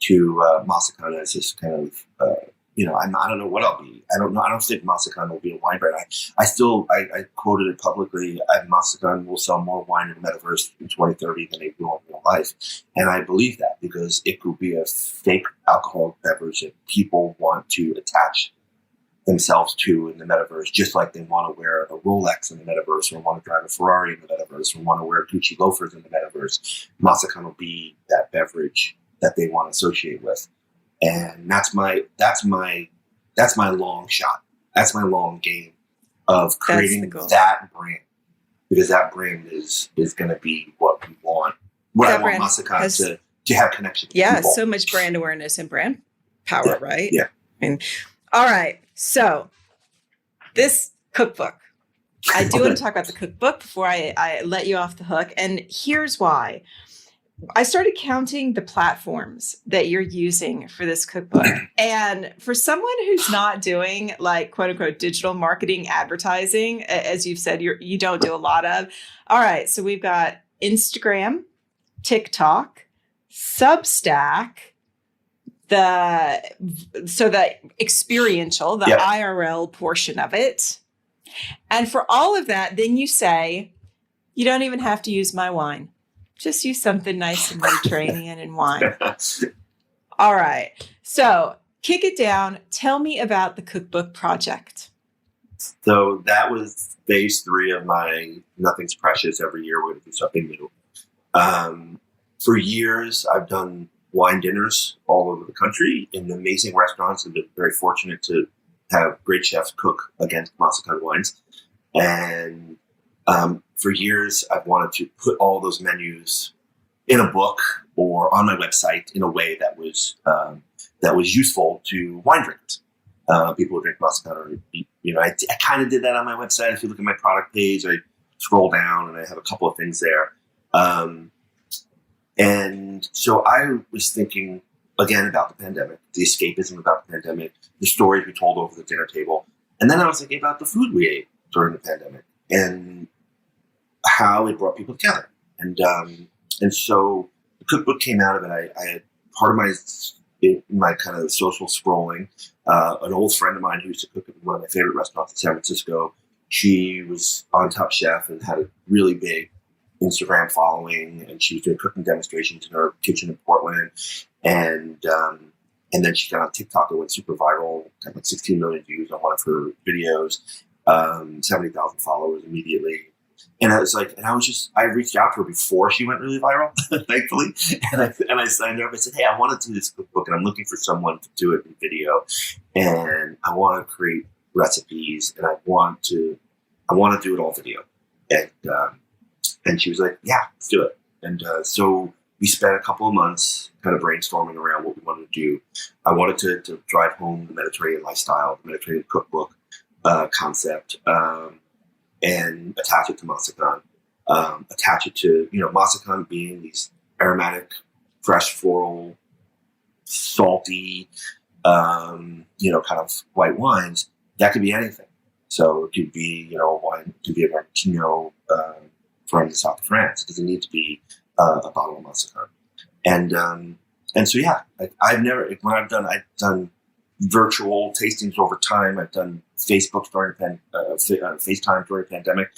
Speaker 3: to Massican as this kind of, I don't know what I'll be. I don't know. I don't think Massican will be a wine brand. I quoted it publicly. Massican will sell more wine in the metaverse in 2030 than they will in real life. And I believe that, because it could be a fake alcoholic beverage that people want to attach themselves to in the metaverse, just like they want to wear a Rolex in the metaverse, or want to drive a Ferrari in the metaverse, or want to wear Gucci loafers in the metaverse. Massican will be that beverage that they want to associate with. And that's my long shot. That's my long game of creating that brand, because that brand is going to be what we want. What I want Massican to have connection with people.
Speaker 2: So much brand awareness and brand power, right?
Speaker 3: Yeah.
Speaker 2: All right. So this cookbook, I do want to talk about the cookbook before I let you off the hook. And here's why. I started counting the platforms that you're using for this cookbook. And for someone who's not doing like quote unquote digital marketing advertising, as you've said, you don't do a lot of. All right. So we've got Instagram, TikTok, Substack, the experiential, the IRL portion of it. And for all of that, then you say, you don't even have to use my wine. Just use something nice and Mediterranean and wine. All right. So kick it down. Tell me about the cookbook project.
Speaker 3: So that was phase 3 of my Nothing's Precious. Every year we're going to do something new. For years, I've done wine dinners all over the country in amazing restaurants. I've been very fortunate to have great chefs cook against Massican wines. And for years, I've wanted to put all those menus in a book or on my website in a way that was that was useful to wine drinkers. People who drink Massican, I kind of did that on my website. If you look at my product page, I scroll down and I have a couple of things there. And so I was thinking again about the pandemic, the escapism about the pandemic, the stories we told over the dinner table. And then I was thinking about the food we ate during the pandemic and how it brought people together. And so the cookbook came out of it. I had part of my kind of social scrolling, an old friend of mine who used to cook at one of my favorite restaurants in San Francisco. She was on Top Chef and had a really big Instagram following, and she was doing cooking demonstrations in her kitchen in Portland. And then she got on TikTok and went super viral, got like 16 million views on one of her videos, 70,000 followers immediately. And I was like, I reached out to her before she went really viral, thankfully. And I signed her up. I said, hey, I want to do this cookbook and I'm looking for someone to do it in video. And I want to create recipes and I want to do it all video. And she was like, yeah, let's do it. And so we spent a couple of months kind of brainstorming around what we wanted to do. I wanted to drive home the Mediterranean lifestyle, the Mediterranean cookbook concept, and attach it to Massican. Attach it to, Massican being these aromatic, fresh floral, salty, kind of white wines. That could be anything. So it could be, wine, it could be a Martino from the south of France. It doesn't need to be a bottle of Massican. And so, yeah, I've done virtual tastings over time. I've done FaceTime during the pandemic.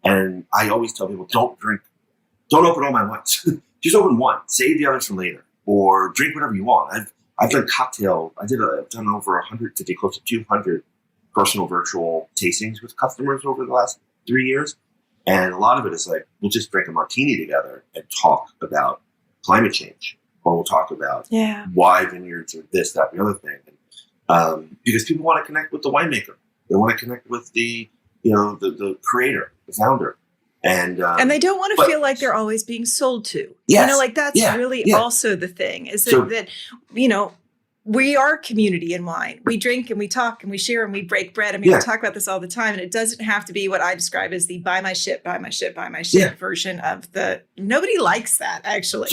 Speaker 3: And I always tell people, don't open all my wines. Just open one, save the others for later, or drink whatever you want. I've done cocktail. I've done over 150, close to 200 personal virtual tastings with customers over the last 3 years. And a lot of it is like, we'll just drink a martini together and talk about climate change, or we'll talk about why vineyards are this, that, and the other thing. And, because people want to connect with the winemaker. They want to connect with the creator, the founder. And
Speaker 2: they don't want to feel like they're always being sold to.
Speaker 3: Yes,
Speaker 2: That's really also the thing is that we are community in wine. We drink and we talk and we share and we break bread. I mean, we talk about this all the time, and it doesn't have to be what I describe as the buy my shit version of the, nobody likes that actually.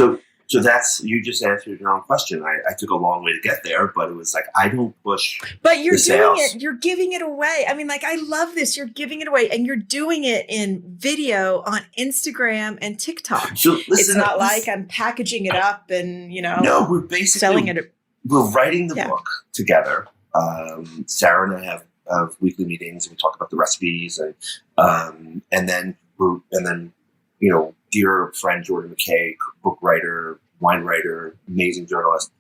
Speaker 3: So that's, you just answered your own question. I took a long way to get there, but it was like, I don't push.
Speaker 2: But you're doing it. You're giving it away. I mean, like, I love this. You're giving it away and you're doing it in video on Instagram and TikTok. So listen, it's not like I'm packaging it up and,
Speaker 3: no, we're basically selling it. We're writing the book together. Sarah and I have weekly meetings and we talk about the recipes and then dear friend Jordan McKay, book writer, wine writer, amazing journalist.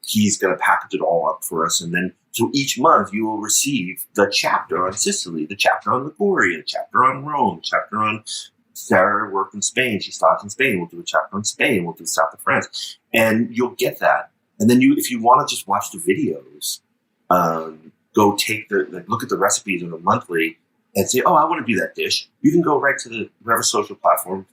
Speaker 3: He's going to package it all up for us. And then, so each month you will receive the chapter on Sicily, the chapter on Liguria, the chapter on Rome, chapter on Sarah worked in Spain. She starts in Spain. We'll do a chapter on Spain. We'll do south of France. And you'll get that. And then if you want to just watch the videos, go take look at the recipes on a monthly and say, oh, I want to do that dish. You can go right to whatever social platform,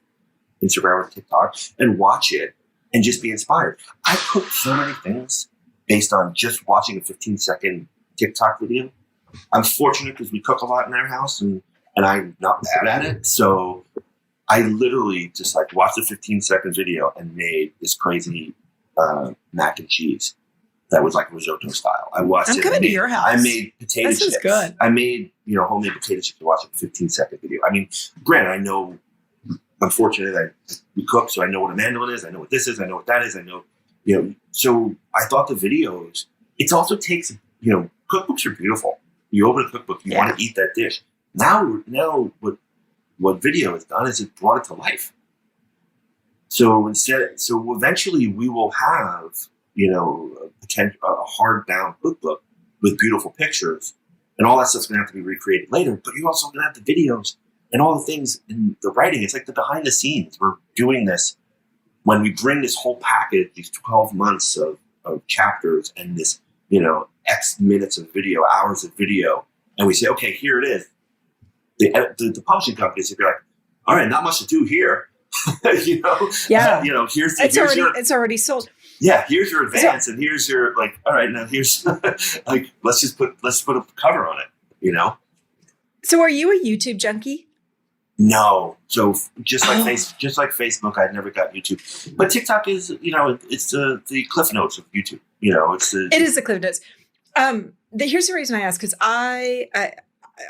Speaker 3: Instagram or TikTok, and watch it and just be inspired. I cook so many things based on just watching a 15-second TikTok video. I'm fortunate because we cook a lot in our house and I'm not bad at it. So I literally just watched a 15-second video and made this crazy mac and cheese that was like risotto style. I watched
Speaker 2: I'm coming to your house.
Speaker 3: I made potato chips. This is good. I made, homemade potato chips to watch a 15-second video. I mean, granted, I know, I'm fortunate that we cook, so I know what a mandolin is. I know what this is. I know what that is. I know, so I thought the videos, it also takes, cookbooks are beautiful. You open a cookbook, you want to eat that dish. Now what video has done is it brought it to life. So eventually we will have, a hardbound cookbook with beautiful pictures, and all that stuff's going to have to be recreated later. But you're also going to have the videos and all the things in the writing. It's like the behind the scenes. We're doing this when we bring this whole package, these 12 months of chapters and this, X minutes of video, hours of video, and we say, okay, here it is. The publishing companies are like, all right, not much to do here. It's already
Speaker 2: sold.
Speaker 3: yeah, here's your advance, and here's your like. All right, now here's like let's put a cover on it. You know.
Speaker 2: So, are you a YouTube junkie?
Speaker 3: No. So just like Facebook, I never got YouTube. But TikTok is, it's the cliff notes of YouTube. It
Speaker 2: is the cliff notes. Here's the reason I ask, because I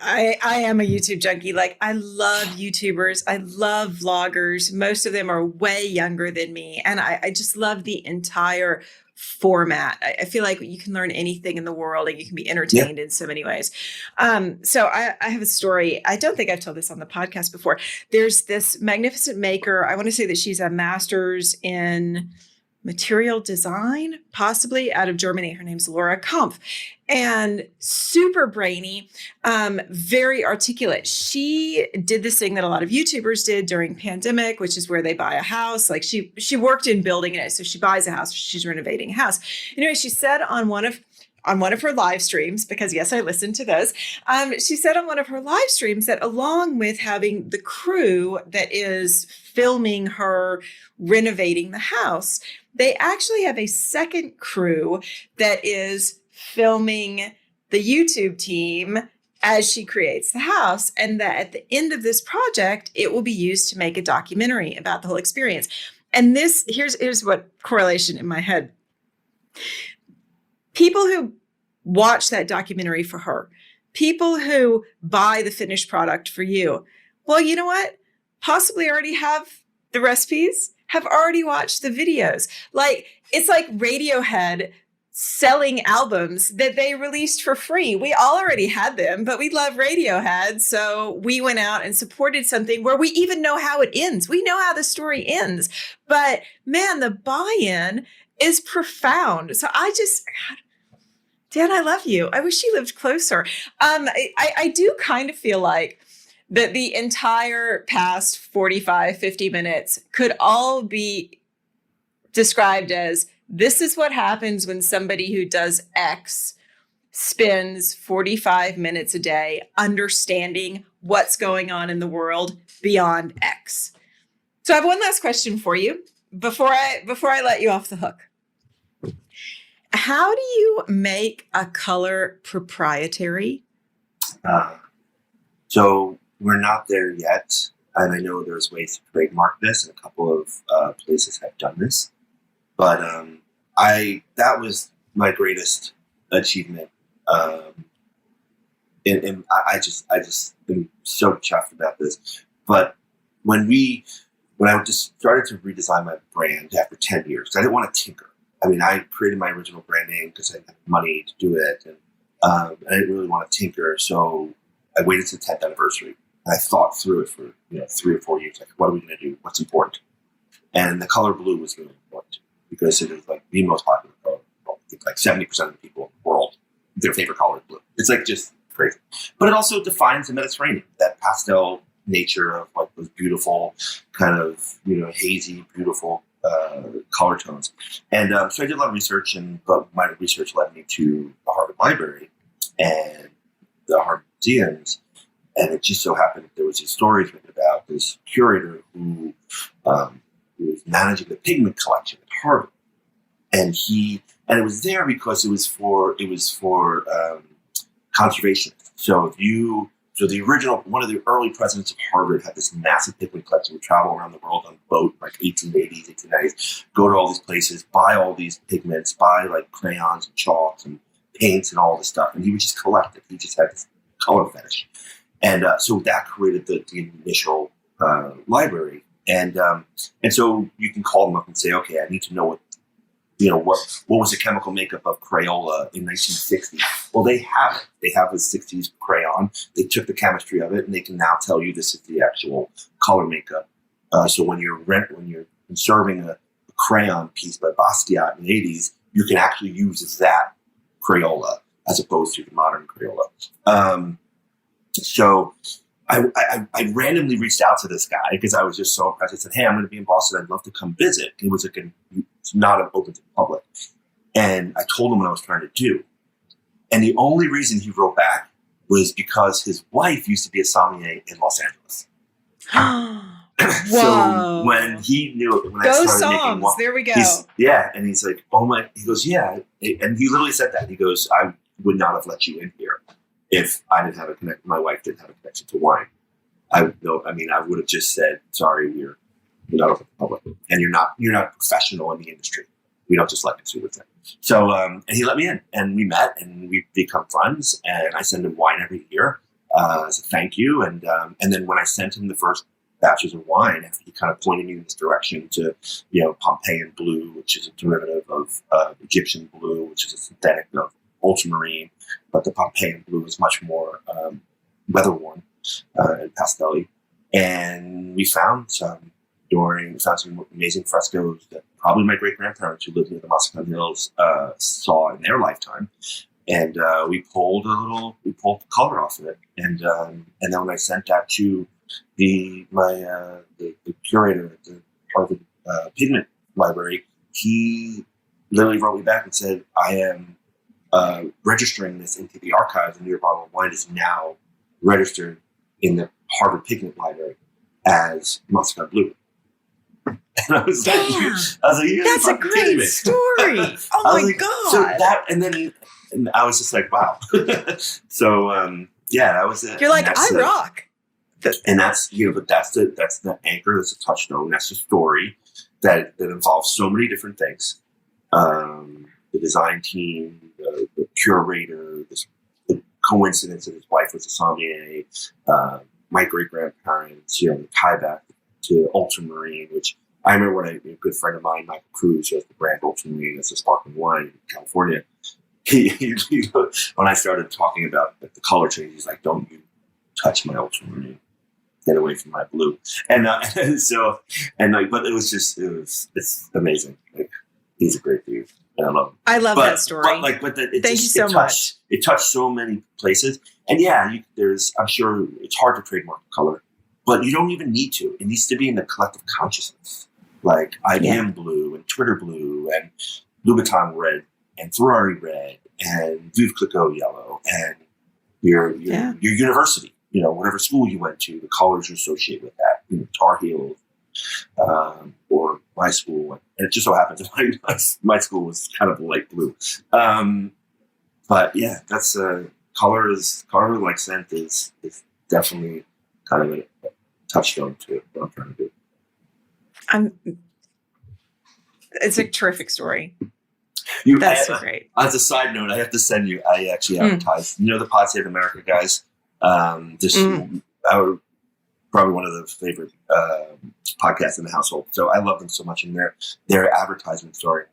Speaker 2: am a YouTube junkie. Like, I love YouTubers. I love vloggers. Most of them are way younger than me. And I just love the entire format. I feel like you can learn anything in the world and you can be entertained in so many ways. So I have a story. I don't think I've told this on the podcast before. There's this magnificent maker. I want to say that she's a master's in material design, possibly out of Germany. Her name's Laura Kampf, and super brainy, very articulate. She did this thing that a lot of YouTubers did during pandemic, which is where they buy a house. Like she worked in building it. So she buys a house, she's renovating a house. Anyway, she said on one of her live streams, because yes, I listened to those. She said on one of her live streams that along with having the crew that is filming her renovating the house, they actually have a second crew that is filming the YouTube team as she creates the house. And that at the end of this project, it will be used to make a documentary about the whole experience. And here's what correlation in my head. People who watch that documentary for her, people who buy the finished product for you, well, you know what? Possibly already have the recipes, have already watched the videos. Like, it's like Radiohead selling albums that they released for free. We all already had them, but we love Radiohead. So we went out and supported something where we even know how it ends. We know how the story ends. But man, the buy-in is profound. So Dan, I love you. I wish you lived closer. I do kind of feel like that the entire past 45, 50 minutes could all be described as, this is what happens when somebody who does X spends 45 minutes a day understanding what's going on in the world beyond X. So I have one last question for you before I let you off the hook. How do you make a color proprietary?
Speaker 3: So we're not there yet. And I know there's ways to trademark this, and a couple of places have done this. But that was my greatest achievement. And I just am so chuffed about this. But when I just started to redesign my brand after 10 years, I didn't want to tinker. I mean, I created my original brand name because I didn't have money to do it. And I didn't really want to tinker. So I waited to the 10th anniversary. And I thought through it for 3 or 4 years. Like, what are we going to do? What's important? And the color blue was really important because it is like the most popular color. I think like 70% of the people in the world, their favorite color is blue. It's like just crazy. But it also defines the Mediterranean, that pastel nature of like those beautiful kind of, hazy, beautiful color tones. And so I did a lot of research, but my research led me to the Harvard Library and the Harvard Museums. And it just so happened that there was these stories written about this curator who was managing the pigment collection at Harvard. And it was there because it was for conservation. So one of the early presidents of Harvard had this massive pigment collection. Would travel around the world on a boat, like 1880s, 1890s, go to all these places, buy all these pigments, buy like crayons and chalks and paints and all this stuff. And he would just collect it. He just had this color fetish. And so that created the initial library. And so you can call them up and say, okay, I need to know what was the chemical makeup of Crayola in 1960? Well, they have it. They have a 60s crayon. They took the chemistry of it, and they can now tell you this is the actual color makeup. So when you're conserving a crayon piece by Basquiat in the 80s, you can actually use that Crayola as opposed to the modern Crayola. So I randomly reached out to this guy because I was just so impressed. I said, hey, I'm going to be in Boston. I'd love to come visit. It was not open to the public. And I told him what I was trying to do. And the only reason he wrote back was because his wife used to be a sommelier in Los Angeles. So when he knew it, when I started making wine,
Speaker 2: there we go.
Speaker 3: And he's like, oh my, he goes, yeah. And he literally said that. He goes, I would not have let you in here if I didn't have a connection. My wife didn't have a connection to wine. I would have just said, sorry, you're not open to the public, and you're not a professional in the industry. We don't just let you through with it. So, and he let me in, and we met, and we've become friends. And I send him wine every year as a thank you. And then when I sent him the first batches of wine, he kind of pointed me in this direction to, Pompeian blue, which is a derivative of Egyptian blue, which is a synthetic of ultramarine, but the Pompeian blue is much more weather-worn and pastel-y. And we found some amazing frescoes that probably my great-grandparents who lived near the Massican Hills saw in their lifetime. And we pulled the color off of it. And then when I sent that to the curator at the Harvard Pigment Library, he literally wrote me back and said, I am registering this into the archives, and your bottle of wine is now registered in the Harvard Pigment Library as Massican Blue. And I was like,
Speaker 2: that's a great story. Oh my God.
Speaker 3: So that, and I was just like, wow. So, that was it.
Speaker 2: You're like, I rock.
Speaker 3: And that's, but that's the anchor, that's the touchstone, that's the story that involves so many different things. The design team, the curator, the coincidence that his wife was a sommelier, my great-grandparents, the tie back to ultramarine, which I remember when a good friend of mine, Michael Cruz, who has the brand Ultramarine, that's a sparkling wine in California, he when I started talking about the color change, he's like, don't you touch my ultramarine. Get away from my blue. And but it was it's amazing. Like, he's a great dude. And I love him.
Speaker 2: I love that story.
Speaker 3: Thank you so much. It touched so many places. And I'm sure it's hard to trademark color, but you don't even need to. It needs to be in the collective consciousness. Like IBM blue and Twitter blue and Louboutin red and Ferrari red and Veuve Clicquot yellow and your university, whatever school you went to, the colors you associate with that, Tar Heels, or my school. And it just so happens that my school was kind of light blue. But yeah, that's color like scent is definitely kind of a touchstone to what I'm trying to do.
Speaker 2: It's a terrific story.
Speaker 3: That's so great. As a side note, I have to send you. I actually advertised. The Pod Save America guys. Probably one of the favorite podcasts in the household. So I love them so much, and their advertisement story.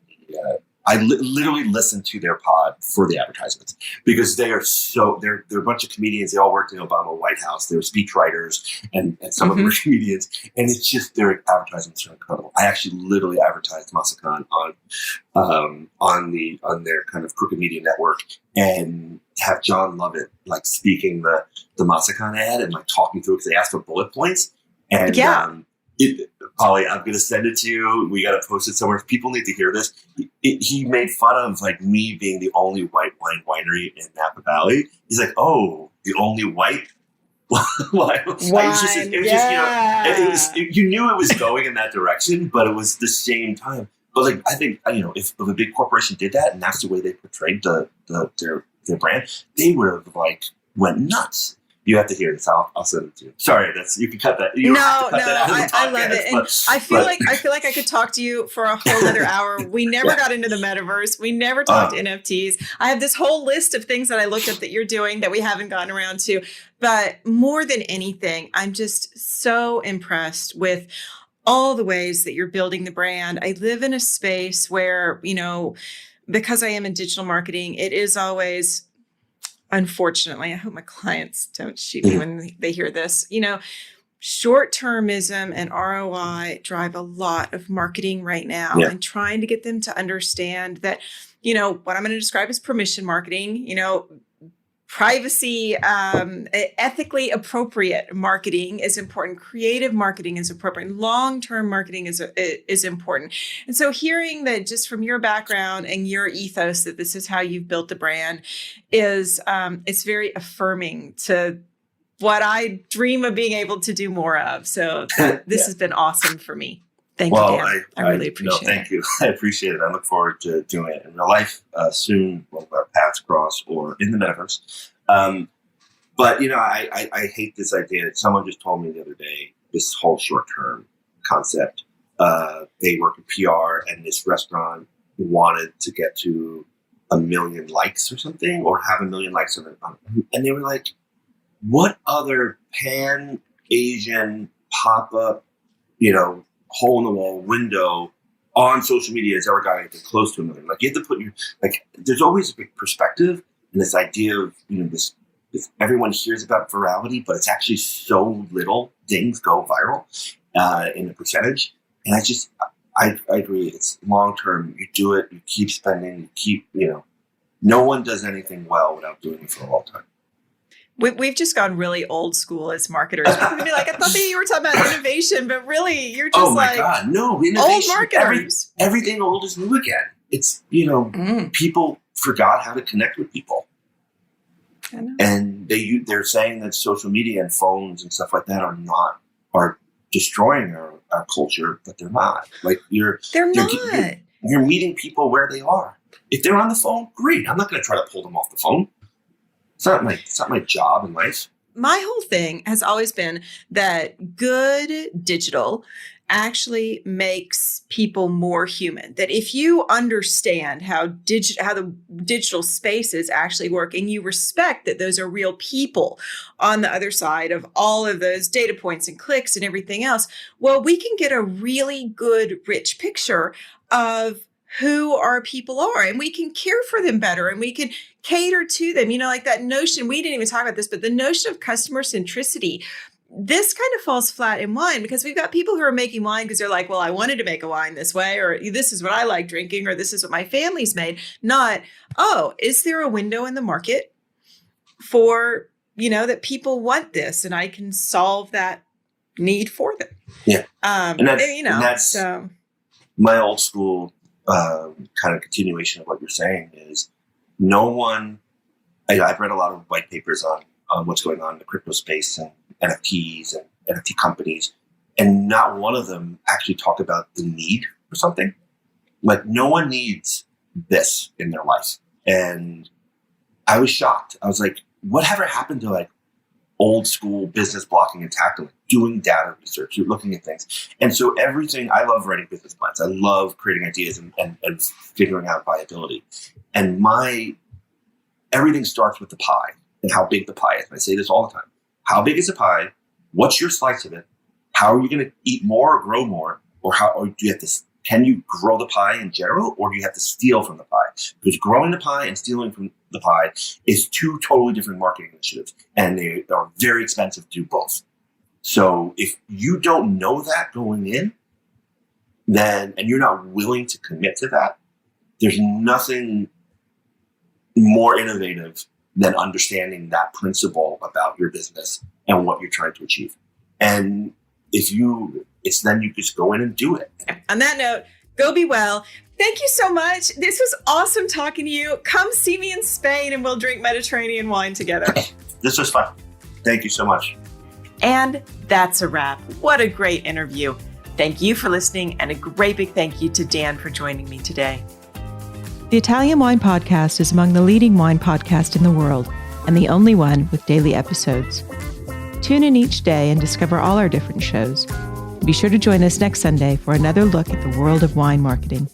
Speaker 3: I literally listen to their pod for the advertisements because they're a bunch of comedians. They all worked in Obama White House. They're speech writers and some of them are comedians. And it's just their advertisements are incredible. I actually literally advertised Massican on their kind of Crooked Media Network and have John Lovett like speaking the Massican ad and like talking through it because they asked for bullet points. And Polly, I'm going to send it to you. We got to post it somewhere. People need to hear this. He made fun of like me being the only white wine winery in Napa Valley. He's like, oh, the only white wine. You knew it was going in that direction, but it was the same time. But like, I think, if a big corporation did that and that's the way they portrayed their brand, they would have like went nuts. You have to hear this. I'll send it to you. Sorry, you can cut that.
Speaker 2: I love it. And I feel like I could talk to you for a whole other hour. We never got into the metaverse. We never talked NFTs. I have this whole list of things that I looked up that you're doing that we haven't gotten around to. But more than anything, I'm just so impressed with all the ways that you're building the brand. I live in a space where, because I am in digital marketing, it is always, unfortunately, I hope my clients don't shoot me when they hear this, short-termism and ROI drive a lot of marketing right now, and trying to get them to understand that, what I'm going to describe as permission marketing, privacy, ethically appropriate marketing is important. Creative marketing is appropriate. Long-term marketing is important. And so hearing that just from your background and your ethos that this is how you've built the brand is, it's very affirming to what I dream of being able to do more of. So this has been awesome for me. Thank you, Dan. I really appreciate it.
Speaker 3: Thank you. I appreciate it. I look forward to doing it in real life soon when our paths cross or in the metaverse. But, I hate this idea. Someone just told me the other day, this whole short-term concept. They work in PR, and this restaurant wanted to get to 1 million likes or something, or have 1 million likes on it. And they were like, what other pan-Asian pop-up, hole-in-the-wall window on social media has ever gotten anything close to 1 million? Like, you have to put there's always a big perspective and this idea of, this everyone hears about virality, but it's actually so little things go viral in the percentage. And I agree. It's long-term. You do it, you keep spending, you keep, no one does anything well without doing it for a long time.
Speaker 2: We've just gone really old school as marketers. We're going to be like, I thought that you were talking about innovation, but really you're just
Speaker 3: God, no, innovation.
Speaker 2: Old marketers.
Speaker 3: Everything old is new again. It's, people forgot how to connect with people.
Speaker 2: I know.
Speaker 3: And they're saying that social media and phones and stuff like that are destroying our culture, but they're not. Like they're not. You're meeting people where they are. If they're on the phone, great. I'm not going to try to pull them off the phone. It's not my job in life.
Speaker 2: My whole thing has always been that good digital actually makes people more human. That if you understand how the digital spaces actually work, and you respect that those are real people on the other side of all of those data points and clicks and everything else, well, we can get a really good, rich picture of who our people are, and we can care for them better, and we can cater to them. Like that notion, we didn't even talk about this, but the notion of customer centricity, this kind of falls flat in wine, because we've got people who are making wine because they're like, well, I wanted to make a wine this way, or this is what I like drinking, or this is what my family's made. Not, is there a window in the market for, that people want this, and I can solve that need for them.
Speaker 3: Yeah. And that's
Speaker 2: so
Speaker 3: my old school kind of continuation of what you're saying is no one, I've read a lot of white papers on what's going on in the crypto space and NFTs and NFT companies, and not one of them actually talk about the need for something. Like, no one needs this in their life. And I was shocked. I was like, whatever happened to old school business blocking and tackling, doing data research, you're looking at things. And so I love writing business plans. I love creating ideas and figuring out viability. And everything starts with the pie and how big the pie is. And I say this all the time. How big is the pie? What's your slice of it? How are you going to eat more or grow more? Or do you have to, can you grow the pie in general, or do you have to steal from the pie? Because growing the pie and stealing from the pie is two totally different marketing initiatives, and they are very expensive to do both. So if you don't know that going in, and you're not willing to commit to that, there's nothing more innovative than understanding that principle about your business and what you're trying to achieve. And then you just go in and do it.
Speaker 2: On that note, go be well. Thank you so much. This was awesome talking to you. Come see me in Spain and we'll drink Mediterranean wine together.
Speaker 3: This was fun. Thank you so much.
Speaker 2: And that's a wrap. What a great interview. Thank you for listening, and a great big thank you to Dan for joining me today. The Italian Wine Podcast is among the leading wine podcasts in the world, and the only one with daily episodes. Tune in each day and discover all our different shows. Be sure to join us next Sunday for another look at the world of wine marketing.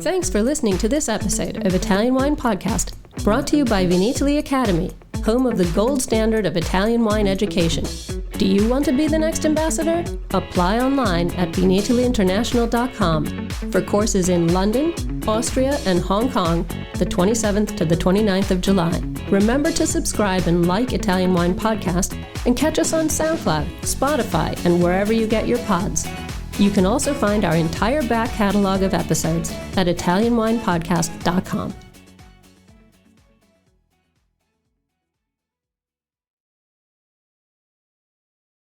Speaker 1: Thanks for listening to this episode of Italian Wine Podcast, brought to you by Vinitaly Academy, home of the gold standard of Italian wine education. Do you want to be the next ambassador? Apply online at vinitalyinternational.com for courses in London, Austria, and Hong Kong, the 27th to the 29th of July. Remember to subscribe and like Italian Wine Podcast, and catch us on SoundCloud, Spotify, and wherever you get your pods. You can also find our entire back catalog of episodes at ItalianWinePodcast.com.